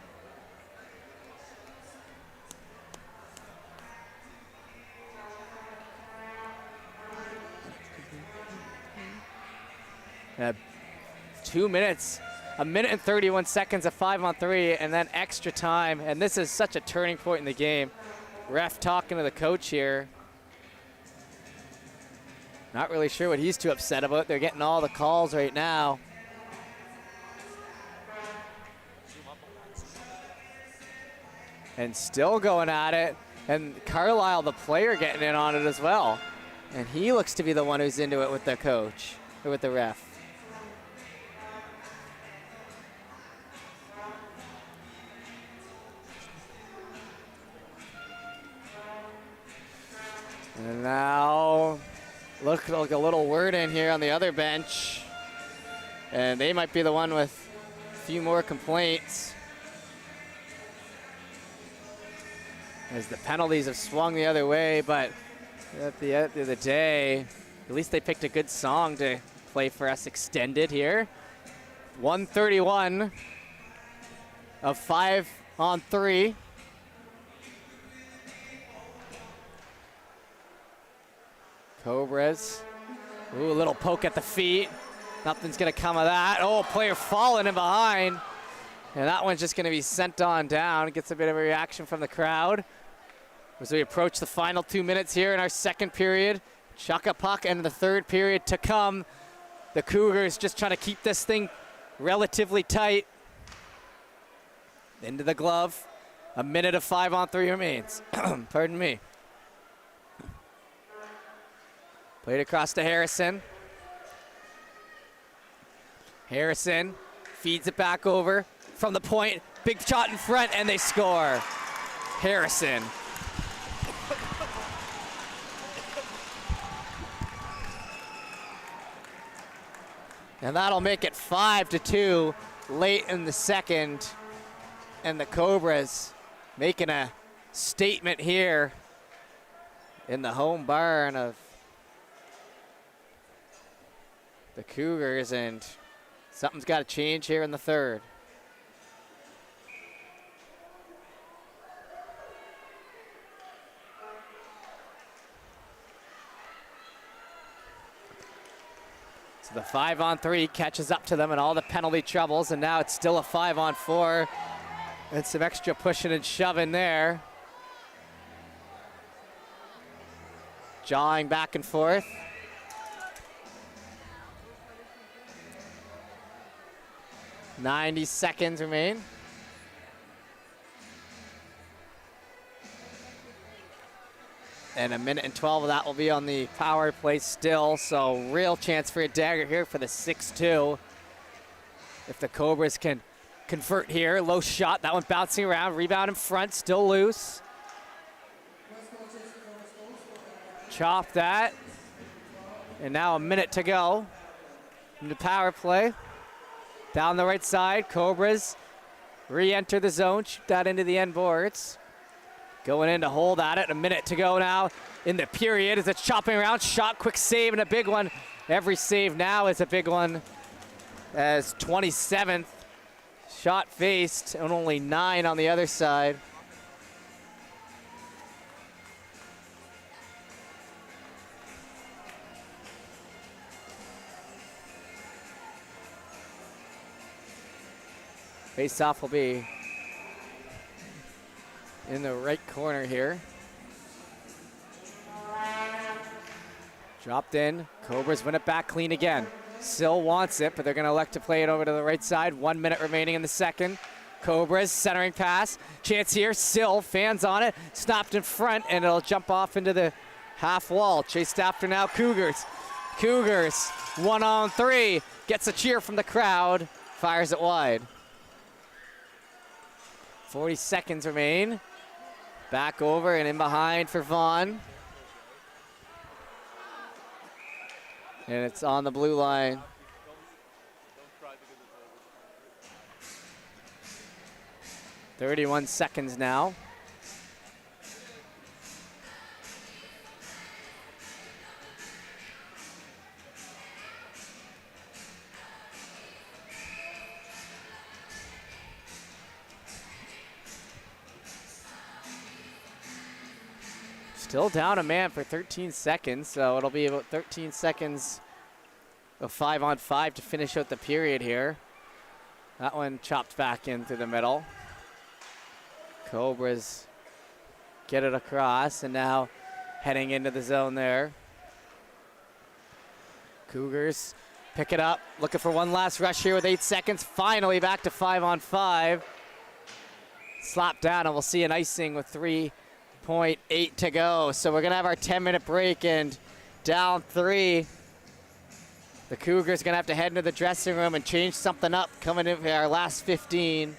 Uh, 2 minutes, 1 minute and 31 seconds of 5-on-3, and then extra time. And this is such a turning point in the game. Ref talking to the coach here. Not really sure what he's too upset about. They're getting all the calls right now. And still going at it. And Carlisle, the player, getting in on it as well. And he looks to be the one who's into it with the coach, or with the ref. And now, look like a little word in here on the other bench. And they might be the one with a few more complaints, as the penalties have swung the other way. But at the end of the day, at least they picked a good song to play for us extended here. 1:31 of 5-on-3. Cobras. Ooh, a little poke at the feet. Nothing's gonna come of that. Oh, player falling in behind. And that one's just gonna be sent on down. Gets a bit of a reaction from the crowd as we approach the final 2 minutes here in our second period. Chuck a puck and the third period to come. The Cougars just trying to keep this thing relatively tight. Into the glove. 1 minute of 5-on-3 remains. Pardon me. Played across to Harrison. Harrison feeds it back over from the point. Big shot in front, and they score. Harrison. And that'll make it 5-2 late in the second. And the Cobras making a statement here in the home barn of the Cougars, and something's got to change here in the third. So the 5-on-3 catches up to them and all the penalty troubles, and now it's still a 5-on-4. And some extra pushing and shoving there. Jawing back and forth. .90 seconds remain. And a minute and 12 of that will be on the power play still. So real chance for a dagger here for the 6-2. If the Cobras can convert here. Low shot, that one bouncing around. Rebound in front, still loose. Chop that. And now a minute to go in the power play. Down the right side, Cobras re-enter the zone, shoot that into the end boards. Going in to hold at it, a minute to go now in the period as it's chopping around. Shot, quick save, and a big one. Every save now is a big one as 27th shot faced and only 9 on the other side. Face-off will be in the right corner here. Dropped in. Cobras win it back clean again. Sill wants it, but they're going to elect to play it over to the right side. 1 minute remaining in the second. Cobras centering pass. Chance here. Sill fans on it. Stopped in front, and it'll jump off into the half wall. Chased after now. Cougars. Cougars 1-on-3. Gets a cheer from the crowd. Fires it wide. 40 seconds remain. Back over and in behind for Vaughn. And it's on the blue line. 31 seconds now. Still down a man for 13 seconds, so it'll be about 13 seconds of 5-on-5 to finish out the period here. That one chopped back in through the middle. Cobras get it across, and now heading into the zone there. Cougars pick it up, looking for one last rush here with 8 seconds. Finally back to 5-on-5. Slap down, and we'll see an icing with 3.8 to go. So we're gonna have our 10-minute break, and down 3. The Cougars gonna have to head into the dressing room and change something up coming in for our last 15.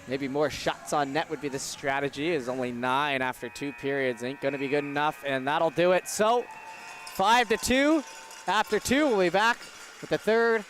Maybe more shots on net would be the strategy, is only 9 after 2 periods. Ain't gonna be good enough, and that'll do it. So 5-2 after 2. We'll be back with the third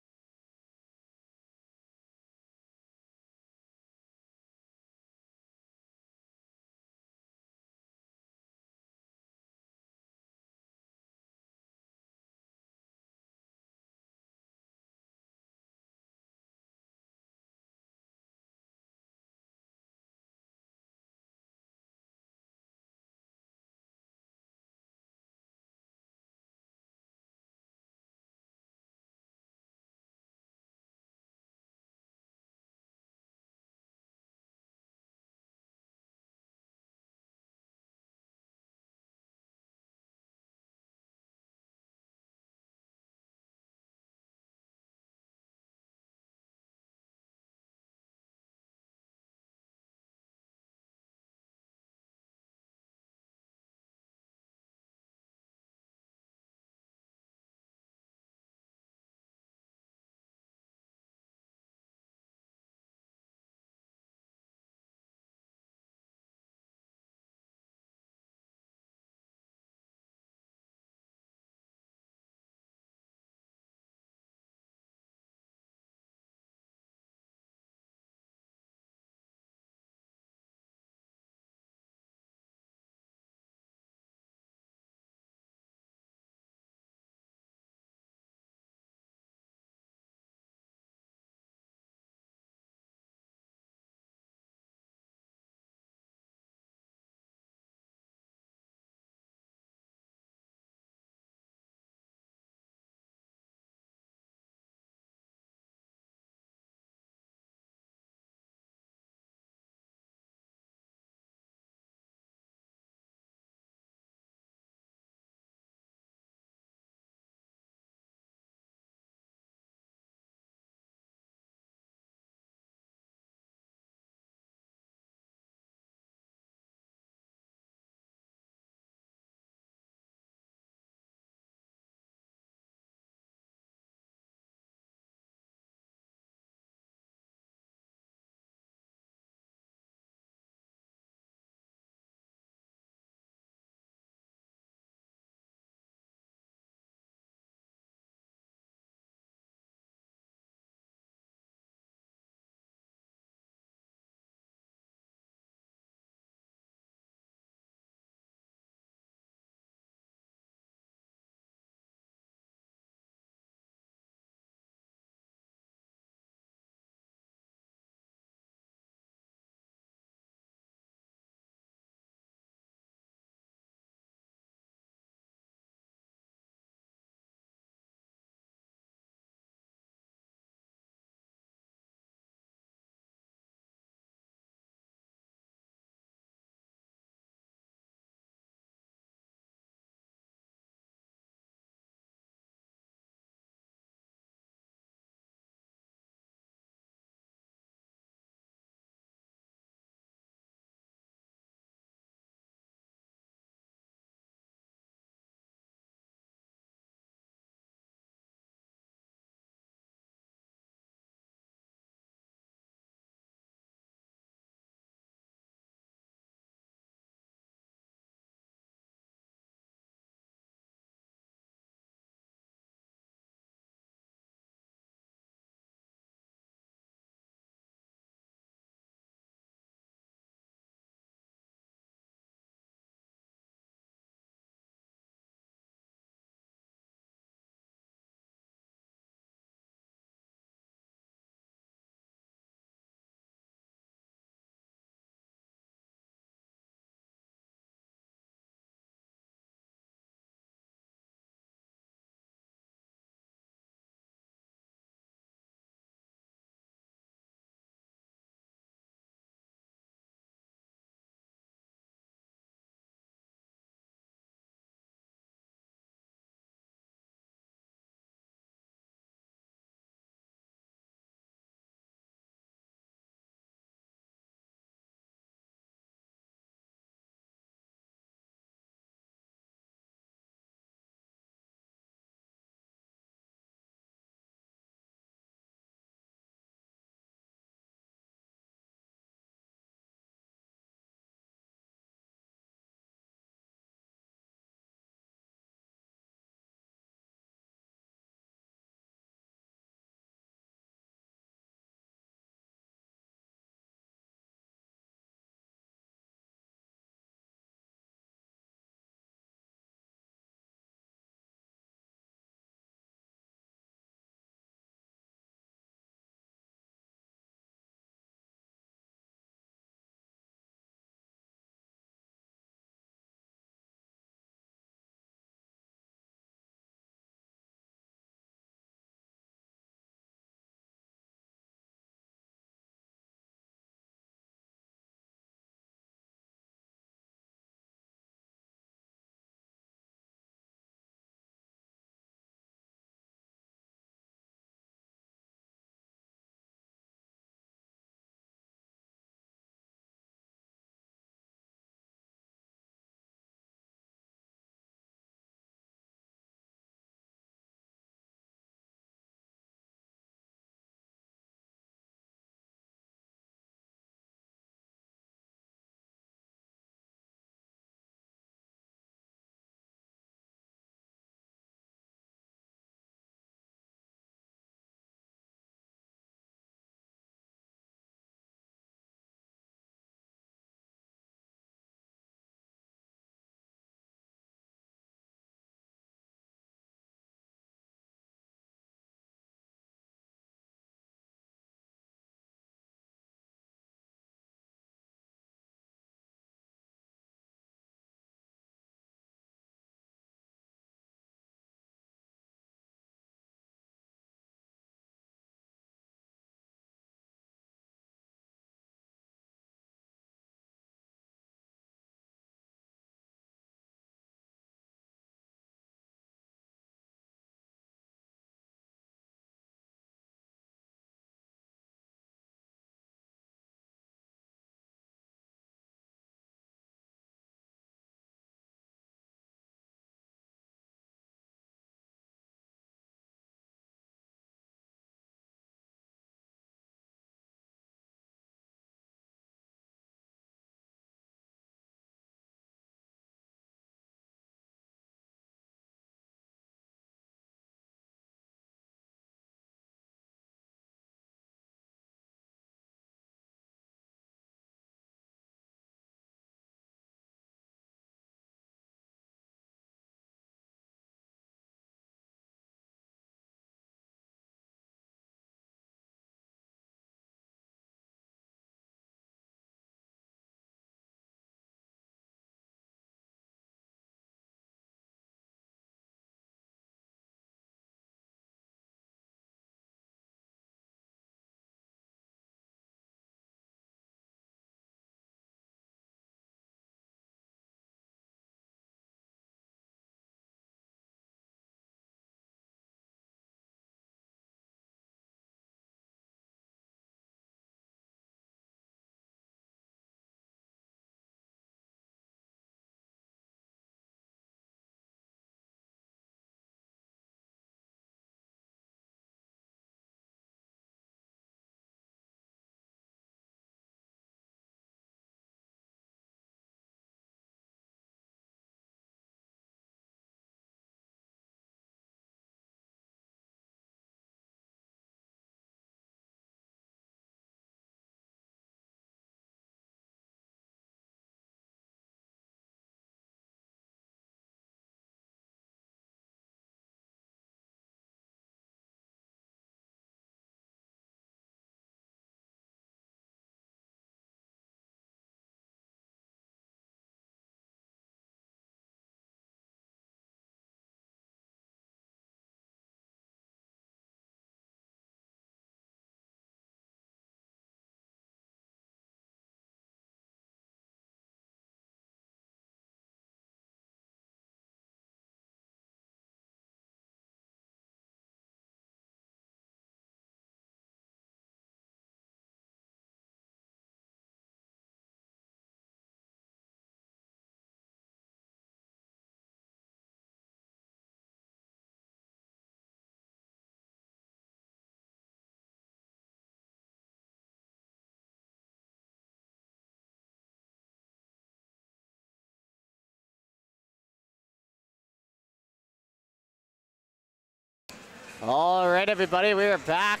All right, everybody, we are back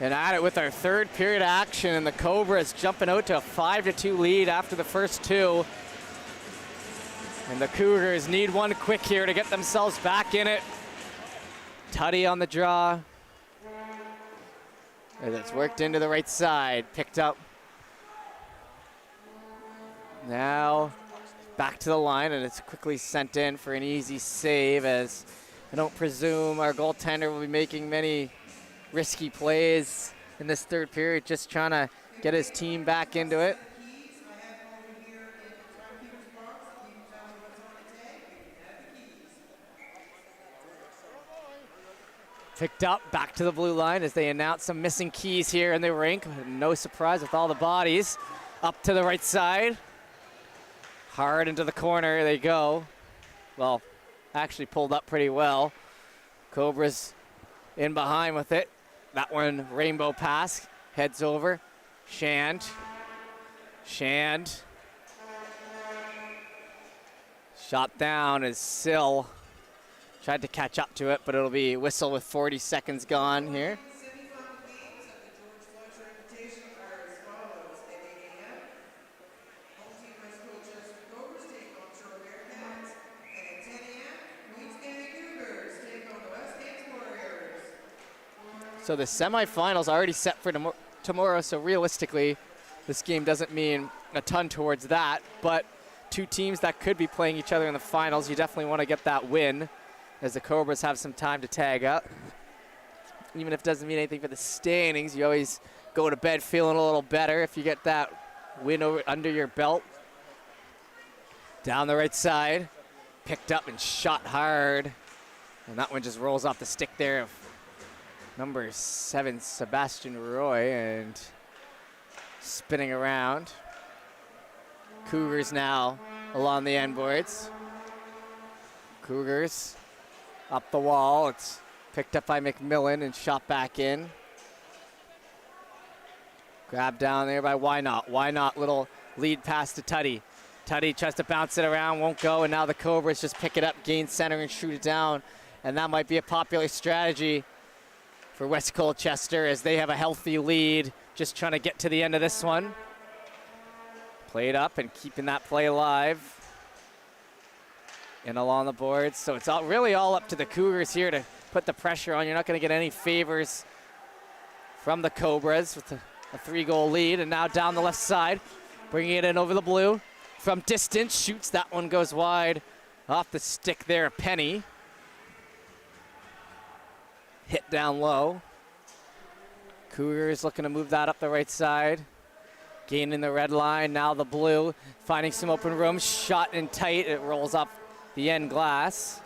and at it with our third period action, and the Cobras jumping out to a 5-2 lead after the first two. And the Cougars need one quick here to get themselves back in it. Tutty on the draw. As it's worked into the right side, picked up. Now back to the line, and it's quickly sent in for an easy save, as I don't presume our goaltender will be making many risky plays in this third period, just trying to get his team back into it. Picked up, back to the blue line as they announce some missing keys here in the rink. No surprise with all the bodies. Up to the right side. Hard into the corner they go. Well, actually pulled up pretty well. Cobras in behind with it. That one, rainbow pass, heads over. Shand. Shot down as Sill tried to catch up to it, but it'll be whistle with 40 seconds gone here. So the semifinals are already set for tomorrow, so realistically, this game doesn't mean a ton towards that, but two teams that could be playing each other in the finals, you definitely want to get that win, as the Cobras have some time to tag up. Even if it doesn't mean anything for the standings, you always go to bed feeling a little better if you get that win under your belt. Down the right side, picked up and shot hard, and that one just rolls off the stick there of number 7, Sebastian Roy, and spinning around. Cougars now along the end boards. Cougars up the wall. It's picked up by McMillan and shot back in. Grabbed down there by Why Not. Why Not, little lead pass to Tutty. Tutty tries to bounce it around, won't go, and now the Cobras just pick it up, gain center, and shoot it down. And that might be a popular strategy for West Colchester, as they have a healthy lead, just trying to get to the end of this one. Played up and keeping that play alive. And along the boards, so it's really all up to the Cougars here to put the pressure on. You're not going to get any favors from the Cobras with a 3-goal lead. And now down the left side, bringing it in over the blue. From distance, shoots, that one goes wide. Off the stick there, Penny. Hit down low. Cougars looking to move that up the right side. Gaining the red line, now the blue. Finding some open room, shot in tight. It rolls off the end glass.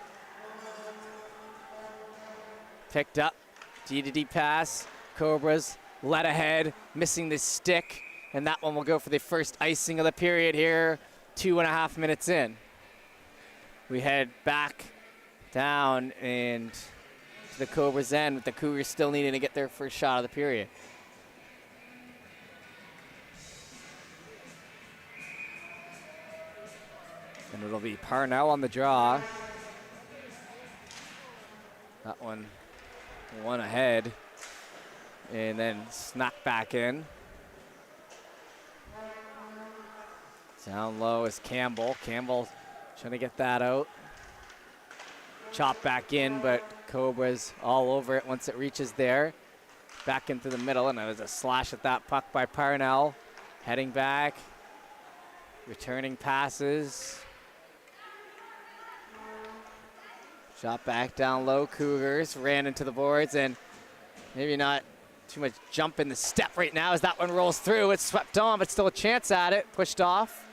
Picked up, D-to-D pass. Cobras led ahead, missing the stick. And that one will go for the first icing of the period here, 2.5 minutes in. We head back down and the Cobras end, with the Cougars still needing to get their first shot of the period. And it'll be Parnell on the draw. That one ahead. And then snapped back in. Down low is Campbell. Campbell trying to get that out. Chop back in, but Cobras all over it once it reaches there. Back into the middle, and it was a slash at that puck by Parnell. Heading back, returning passes. Shot back down low, Cougars ran into the boards, and maybe not too much jump in the step right now as that one rolls through. It's swept on, but still a chance at it, pushed off.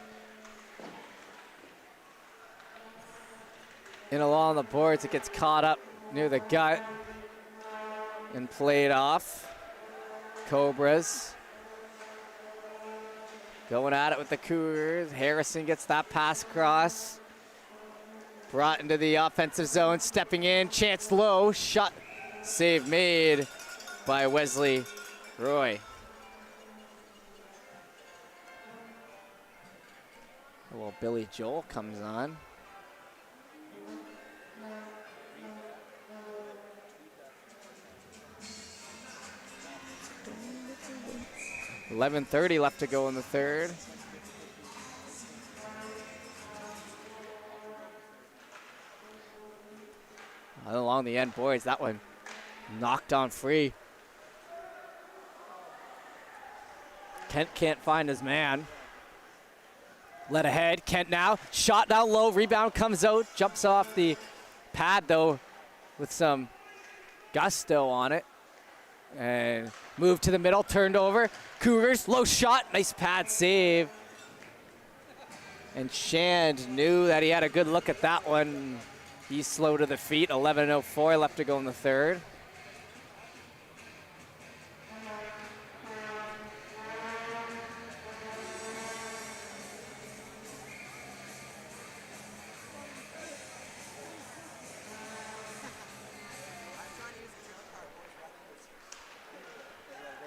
In along the boards, it gets caught up near the gut and played off. Cobras going at it with the Cougars. Harrison gets that pass across. Brought into the offensive zone, stepping in, chance low, shot, save made by Wesley Roy. A little Billy Joel comes on. 11:30 left to go in the third. Along the end, boys, that one knocked on free. Kent can't find his man. Led ahead, Kent now, shot down low, rebound comes out, jumps off the pad though with some gusto on it. And moved to the middle, turned over. Cougars, low shot, nice pad save. And Shand knew that he had a good look at that one. He's slow to the feet, 11:04 left to go in the third.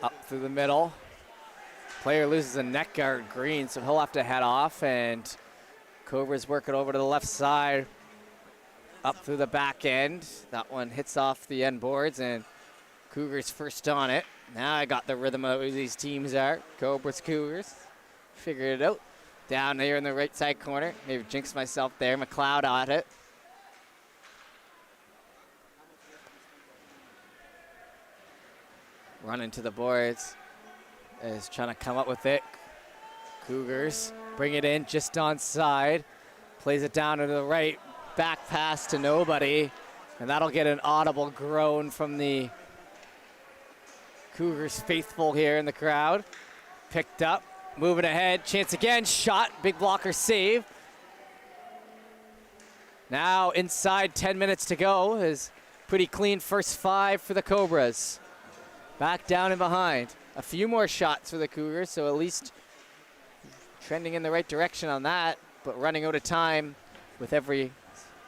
Up through the middle. Player loses a neck guard, Green, so he'll have to head off, and Cobras work it over to the left side. Up through the back end. That one hits off the end boards, and Cougars first on it. Now I got the rhythm of who these teams are. Cobras, Cougars. Figured it out. Down there in the right side corner. Maybe jinxed myself there. McLeod at it. Running to the boards. Is trying to come up with it. Cougars bring it in just onside. Plays it down to the right. Back pass to nobody. And that'll get an audible groan from the Cougars faithful here in the crowd. Picked up. Moving ahead. Chance again. Shot. Big blocker save. Now inside 10 minutes to go. Is pretty clean first 5 for the Cobras. Back down and behind. A few more shots for the Cougars, so at least trending in the right direction on that, but running out of time with every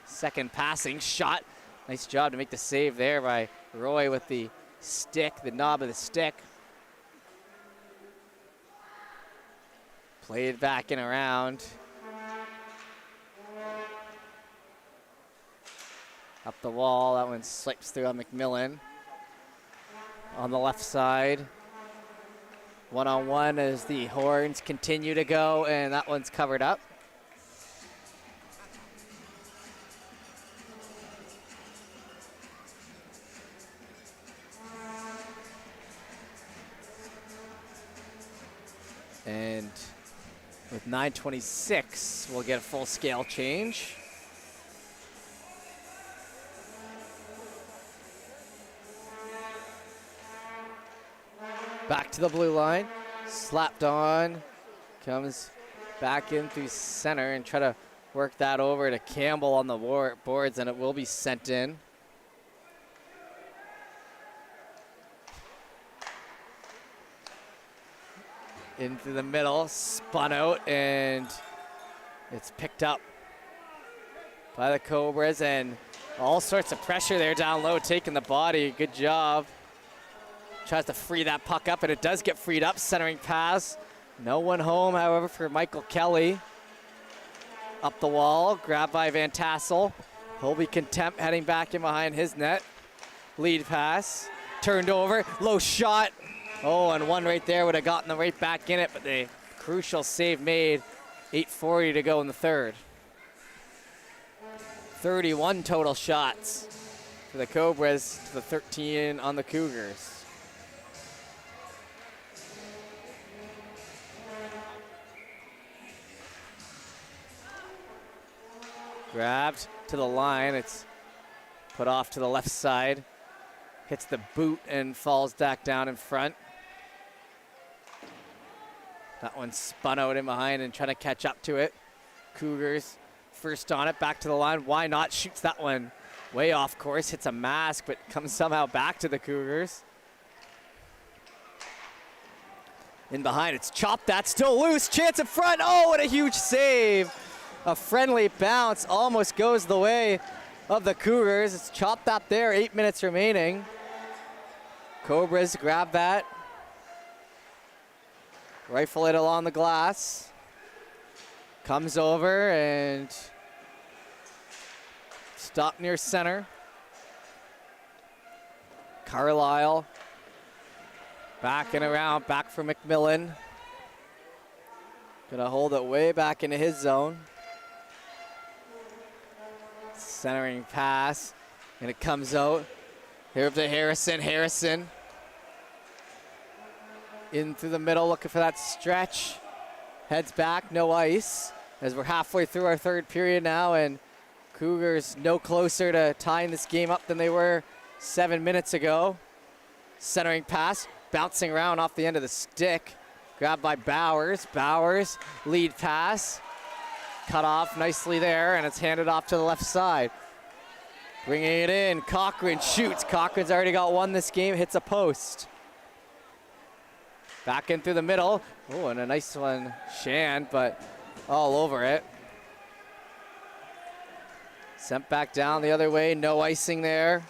second passing shot. Nice job to make the save there by Roy with the stick, the knob of the stick. Played back and around. Up the wall, that one slips through on McMillan. On the left side. One-on-one as the horns continue to go, and that one's covered up. And with 9:26, we'll get a full-scale change. Back to the blue line, slapped on, comes back in through center and try to work that over to Campbell on the boards, and it will be sent in. Into the middle, spun out, and it's picked up by the Cobras, and all sorts of pressure there down low, taking the body. Good job. Tries to free that puck up, and it does get freed up. Centering pass. No one home, however, for Michael Kelly. Up the wall, grabbed by Van Tassel. Colby Contempt heading back in behind his net. Lead pass. Turned over, low shot. Oh, and one right there would have gotten them right back in it, but the crucial save made. 8:40 to go in the third. 31 total shots for the Cobras to the 13 on the Cougars. Grabbed to the line. It's put off to the left side. Hits the boot and falls back down in front. That one spun out in behind and trying to catch up to it. Cougars first on it, back to the line. Why not? Shoots that one way off course. Hits a mask, but comes somehow back to the Cougars. In behind, it's chopped. That's still loose. Chance in front. Oh, what a huge save. A friendly bounce almost goes the way of the Cougars. It's chopped up there, 8 minutes remaining. Cobras grab that. Rifle it along the glass. Comes over and stop near center. Carlisle Backing around, back for McMillan. Gonna hold it way back into his zone. Centering pass, and it comes out. Here to Harrison. Harrison in through the middle, looking for that stretch. Heads back, no ice, as we're halfway through our third period now, and Cougars no closer to tying this game up than they were 7 minutes ago. Centering pass, bouncing around off the end of the stick. Grabbed by Bowers. Bowers, lead pass. Cut off nicely there, and it's handed off to the left side. Bringing it in, Cochran shoots. Cochran's already got one this game, hits a post. Back in through the middle. Oh, and a nice one, Shan, but all over it. Sent back down the other way, no icing there.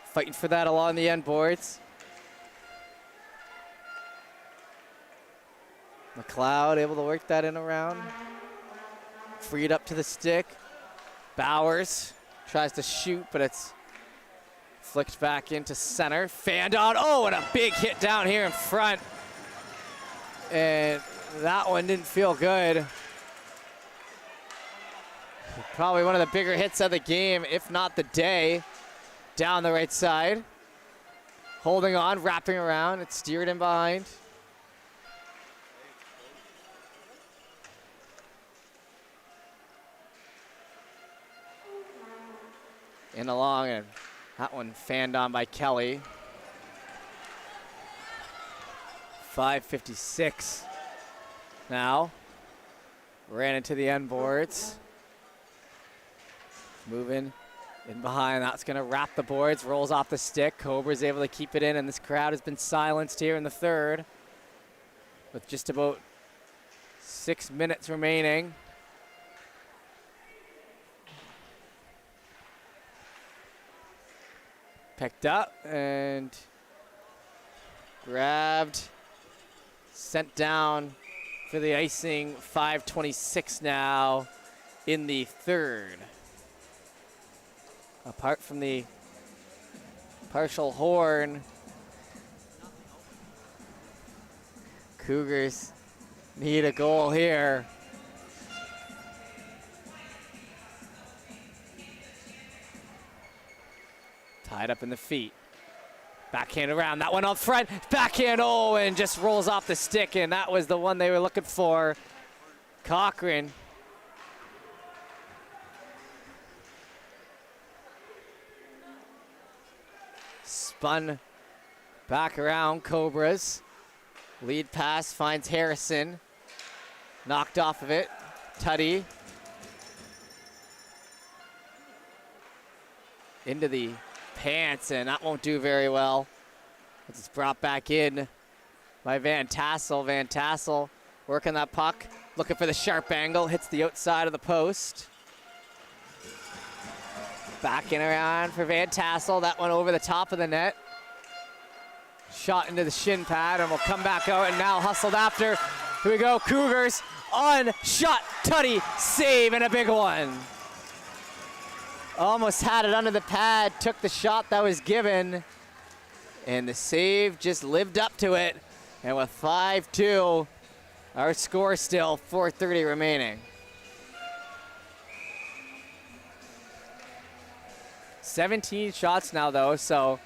Fighting for that along the end boards. McLeod able to work that in around. Freed up to the stick. Bowers tries to shoot, but it's flicked back into center. Fanned on. Oh, and a big hit down here in front. And that one didn't feel good. Probably one of the bigger hits of the game, if not the day. Down the right side. Holding on, wrapping around. It's steered in behind. In along, and that one fanned on by Kelly. 5:56 now. Ran into the end boards. Moving in behind, that's gonna wrap the boards, rolls off the stick. Cobras able to keep it in, and this crowd has been silenced here in the third with just about 6 minutes remaining. Picked up and grabbed, sent down for the icing. 5:26 now in the third. Apart from the partial horn, Cougars need a goal here. Tied up in the feet. Backhand around, that one up front. Backhand, oh, and just rolls off the stick, and that was the one they were looking for. Cochran. Spun back around, Cobras. Lead pass finds Harrison. Knocked off of it, Tuddy. Into the pants, and that won't do very well. It's brought back in by Van Tassel. Van Tassel working that puck, looking for the sharp angle, hits the outside of the post. Backing around for Van Tassel, that one over the top of the net. Shot into the shin pad, and will come back out, and now hustled after. Here we go, Cougars on shot, Tuddy, save, and a big one. Almost had it under the pad, took the shot that was given, and the save just lived up to it. And with 5-2, our score still 4:30 remaining. 17 shots now though, so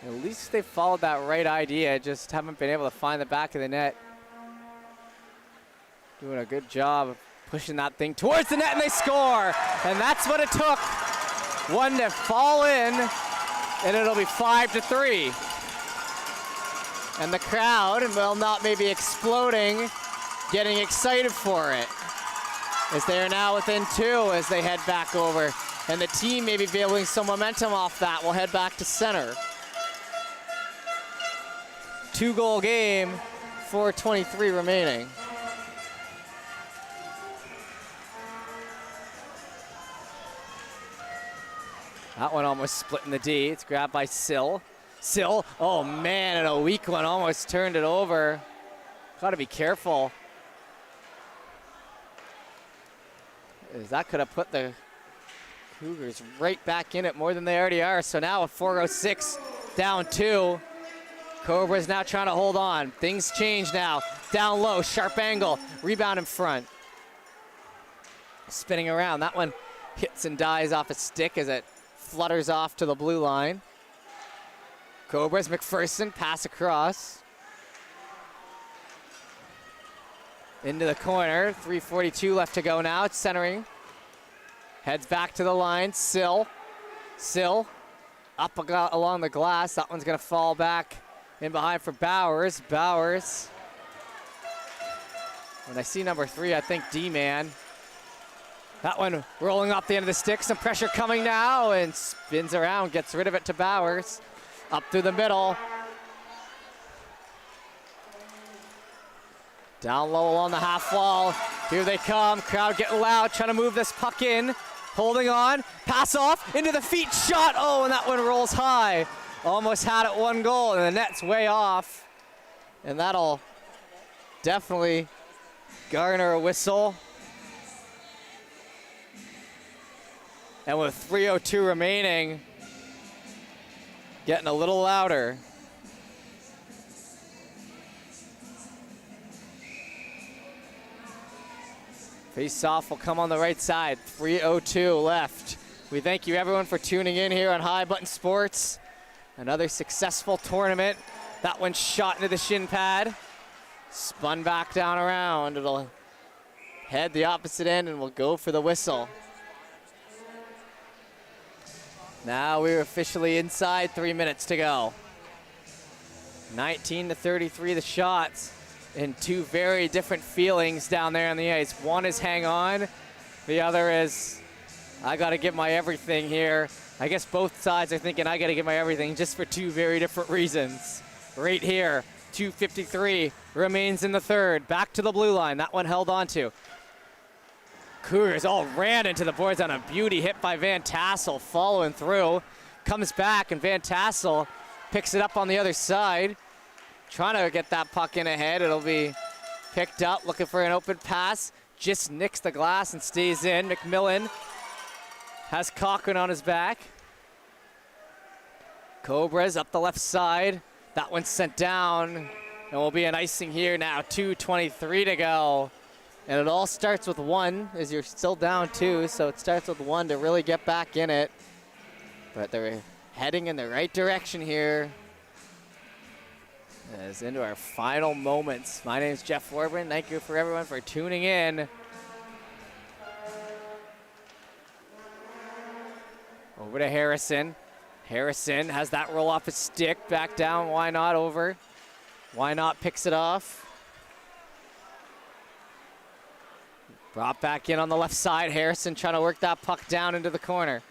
at least they followed that right idea, just haven't been able to find the back of the net. Doing a good job of pushing that thing towards the net, and they score! And that's what it took. One to fall in, and it'll be 5-3. And the crowd, well, not maybe exploding, getting excited for it, as they are now within 2 as they head back over. And the team may be building some momentum off that. We'll head back to center. 2-goal game, 4:23 remaining. That one almost split in the D. It's grabbed by Sill. Sill, oh man, and a weak one almost turned it over. Gotta be careful. As that could have put the Cougars right back in it more than they already are. So now with 4:06 down 2. Cobras now trying to hold on. Things change now. Down low, sharp angle, rebound in front. Spinning around, that one hits and dies off a stick as it flutters off to the blue line. Cobras, McPherson, pass across. Into the corner, 3:42 left to go now, it's centering. Heads back to the line, Sill, up along the glass, that one's gonna fall back in behind for Bowers. Bowers, when I see number 3, I think D-man. That one rolling off the end of the stick, some pressure coming now, and spins around, gets rid of it to Bowers. Up through the middle. Down low along the half wall. Here they come, crowd getting loud, trying to move this puck in. Holding on, pass off, into the feet, shot. Oh, and that one rolls high. Almost had it 1 goal, and the net's way off. And that'll definitely garner a whistle. And with 3:02 remaining, getting a little louder. Face-off will come on the right side. 3:02 left. We thank you everyone for tuning in here on High Button Sports. Another successful tournament. That one shot into the shin pad. Spun back down around. It'll head the opposite end and we'll go for the whistle. Now we're officially inside, 3 minutes to go. 19-33 the shots, and 2 very different feelings down there on the ice. One is hang on, the other is I gotta give my everything here. I guess both sides are thinking I gotta give my everything, just for 2 very different reasons. Right here, 2:53 remains in the third. Back to the blue line, that one held on to. Cougars all ran into the boards on a beauty hit by Van Tassel, following through. Comes back and Van Tassel picks it up on the other side. Trying to get that puck in ahead. It'll be picked up, looking for an open pass. Just nicks the glass and stays in. McMillan has Cochran on his back. Cobras up the left side. That one's sent down and will be an icing here now. 2:23 to go. And it all starts with 1, as you're still down 2, so it starts with 1 to really get back in it. But they're heading in the right direction here. As into our final moments. My name is Jeff Warburton. Thank you for everyone for tuning in. Over to Harrison. Harrison has that roll off his stick, back down, why not over? Why not picks it off? Brought back in on the left side. Harrison trying to work that puck down into the corner.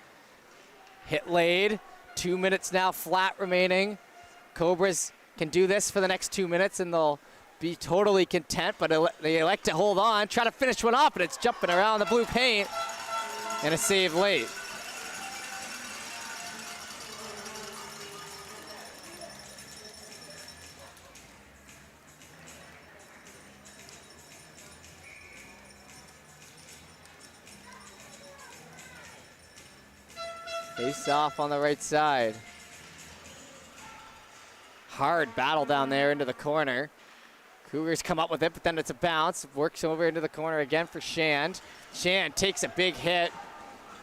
Hit laid. 2 minutes now flat remaining. Cobras can do this for the next 2 minutes and they'll be totally content, but they like to hold on, try to finish one up, and it's jumping around the blue paint. And a save late. Face off on the right side. Hard battle down there into the corner. Cougars come up with it, but then it's a bounce. Works over into the corner again for Shand. Shand takes a big hit.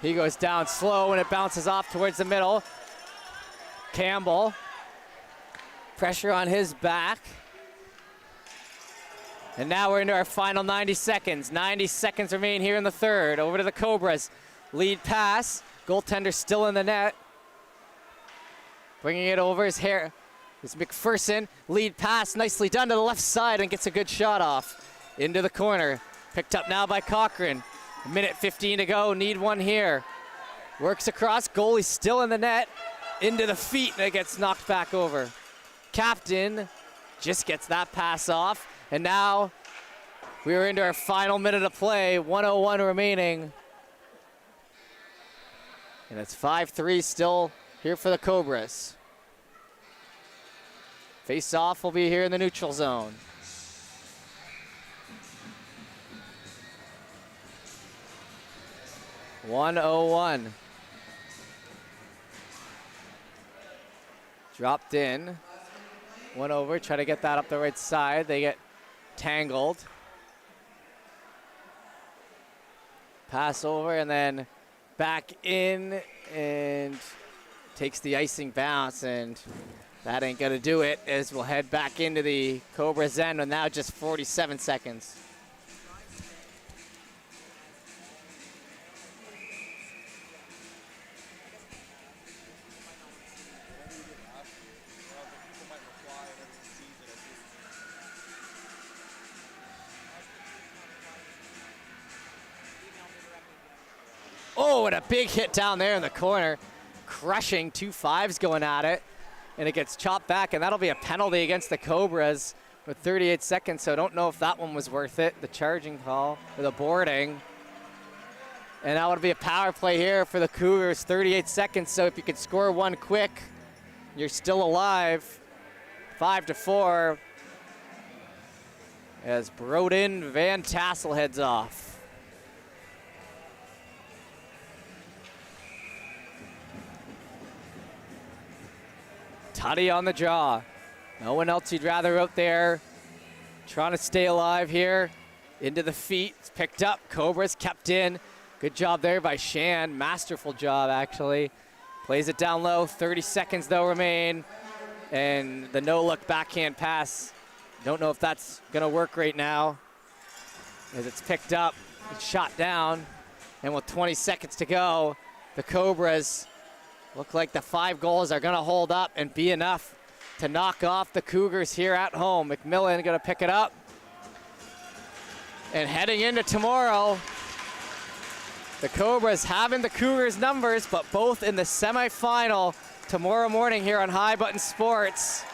He goes down slow and it bounces off towards the middle. Campbell. Pressure on his back. And now we're into our final 90 seconds. 90 seconds remain here in the third. Over to the Cobras. Lead pass. Goaltender still in the net. Bringing it over is McPherson. Lead pass, nicely done to the left side and gets a good shot off. Into the corner. Picked up now by Cochran. 1:15 to go, need one here. Works across, goalie still in the net. Into the feet and it gets knocked back over. Captain just gets that pass off. And now we are into our final minute of play. 1:01 remaining. And it's 5-3 still here for the Cobras. Face-off will be here in the neutral zone. .101. Dropped in. One over, try to get that up the right side. They get tangled. Pass over and then back in and takes the icing bounce, and that ain't gonna do it, as we'll head back into the Cobras end with now just 47 seconds. Oh, and a big hit down there in the corner. Crushing, 2 5s going at it. And it gets chopped back, and that'll be a penalty against the Cobras with 38 seconds, so I don't know if that one was worth it, the charging call, or the boarding. And that would be a power play here for the Cougars, 38 seconds, so if you could score one quick, you're still alive. 5-4, as Broden Van Tassel heads off. Tutty on the jaw. No one else you'd rather out there. Trying to stay alive here. Into the feet. It's picked up. Cobras kept in. Good job there by Shan. Masterful job, actually. Plays it down low. 30 seconds, though, remain. And the no-look backhand pass. Don't know if that's going to work right now, as it's picked up. It's shot down. And with 20 seconds to go, the Cobras look like the 5 goals are going to hold up and be enough to knock off the Cougars here at home. McMillan going to pick it up. And heading into tomorrow, the Cobras having the Cougars numbers, but both in the semifinal tomorrow morning here on High Button Sports.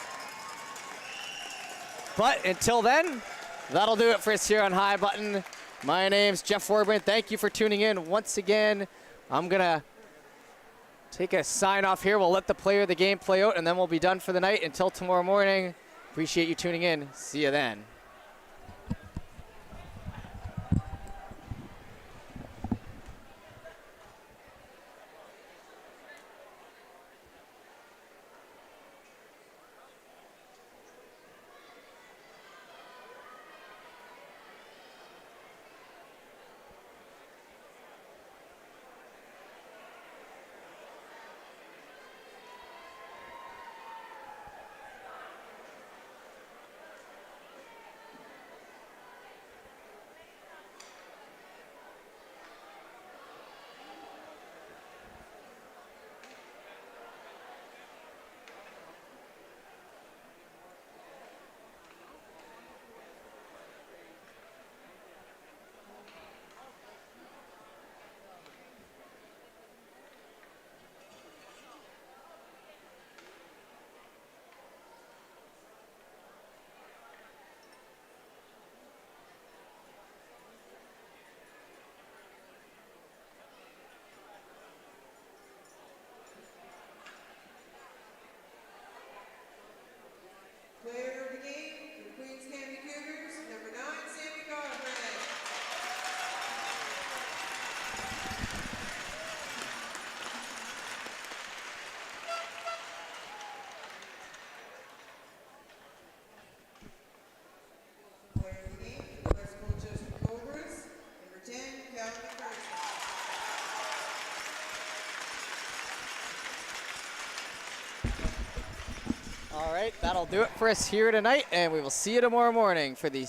But until then, that'll do it for us here on High Button. My name's Jeff Warburn. Thank you for tuning in once again. I'm going to take a sign off here. We'll let the player of the game play out, and then we'll be done for the night until tomorrow morning. Appreciate you tuning in. See you then. Player of the game for the Queens County Cougars, number 9, Sammy Godfrey. Player of the game for the West Colchester Cobras, number 10, Calvin Carson. All right, that'll do it for us here tonight, and we will see you tomorrow morning for the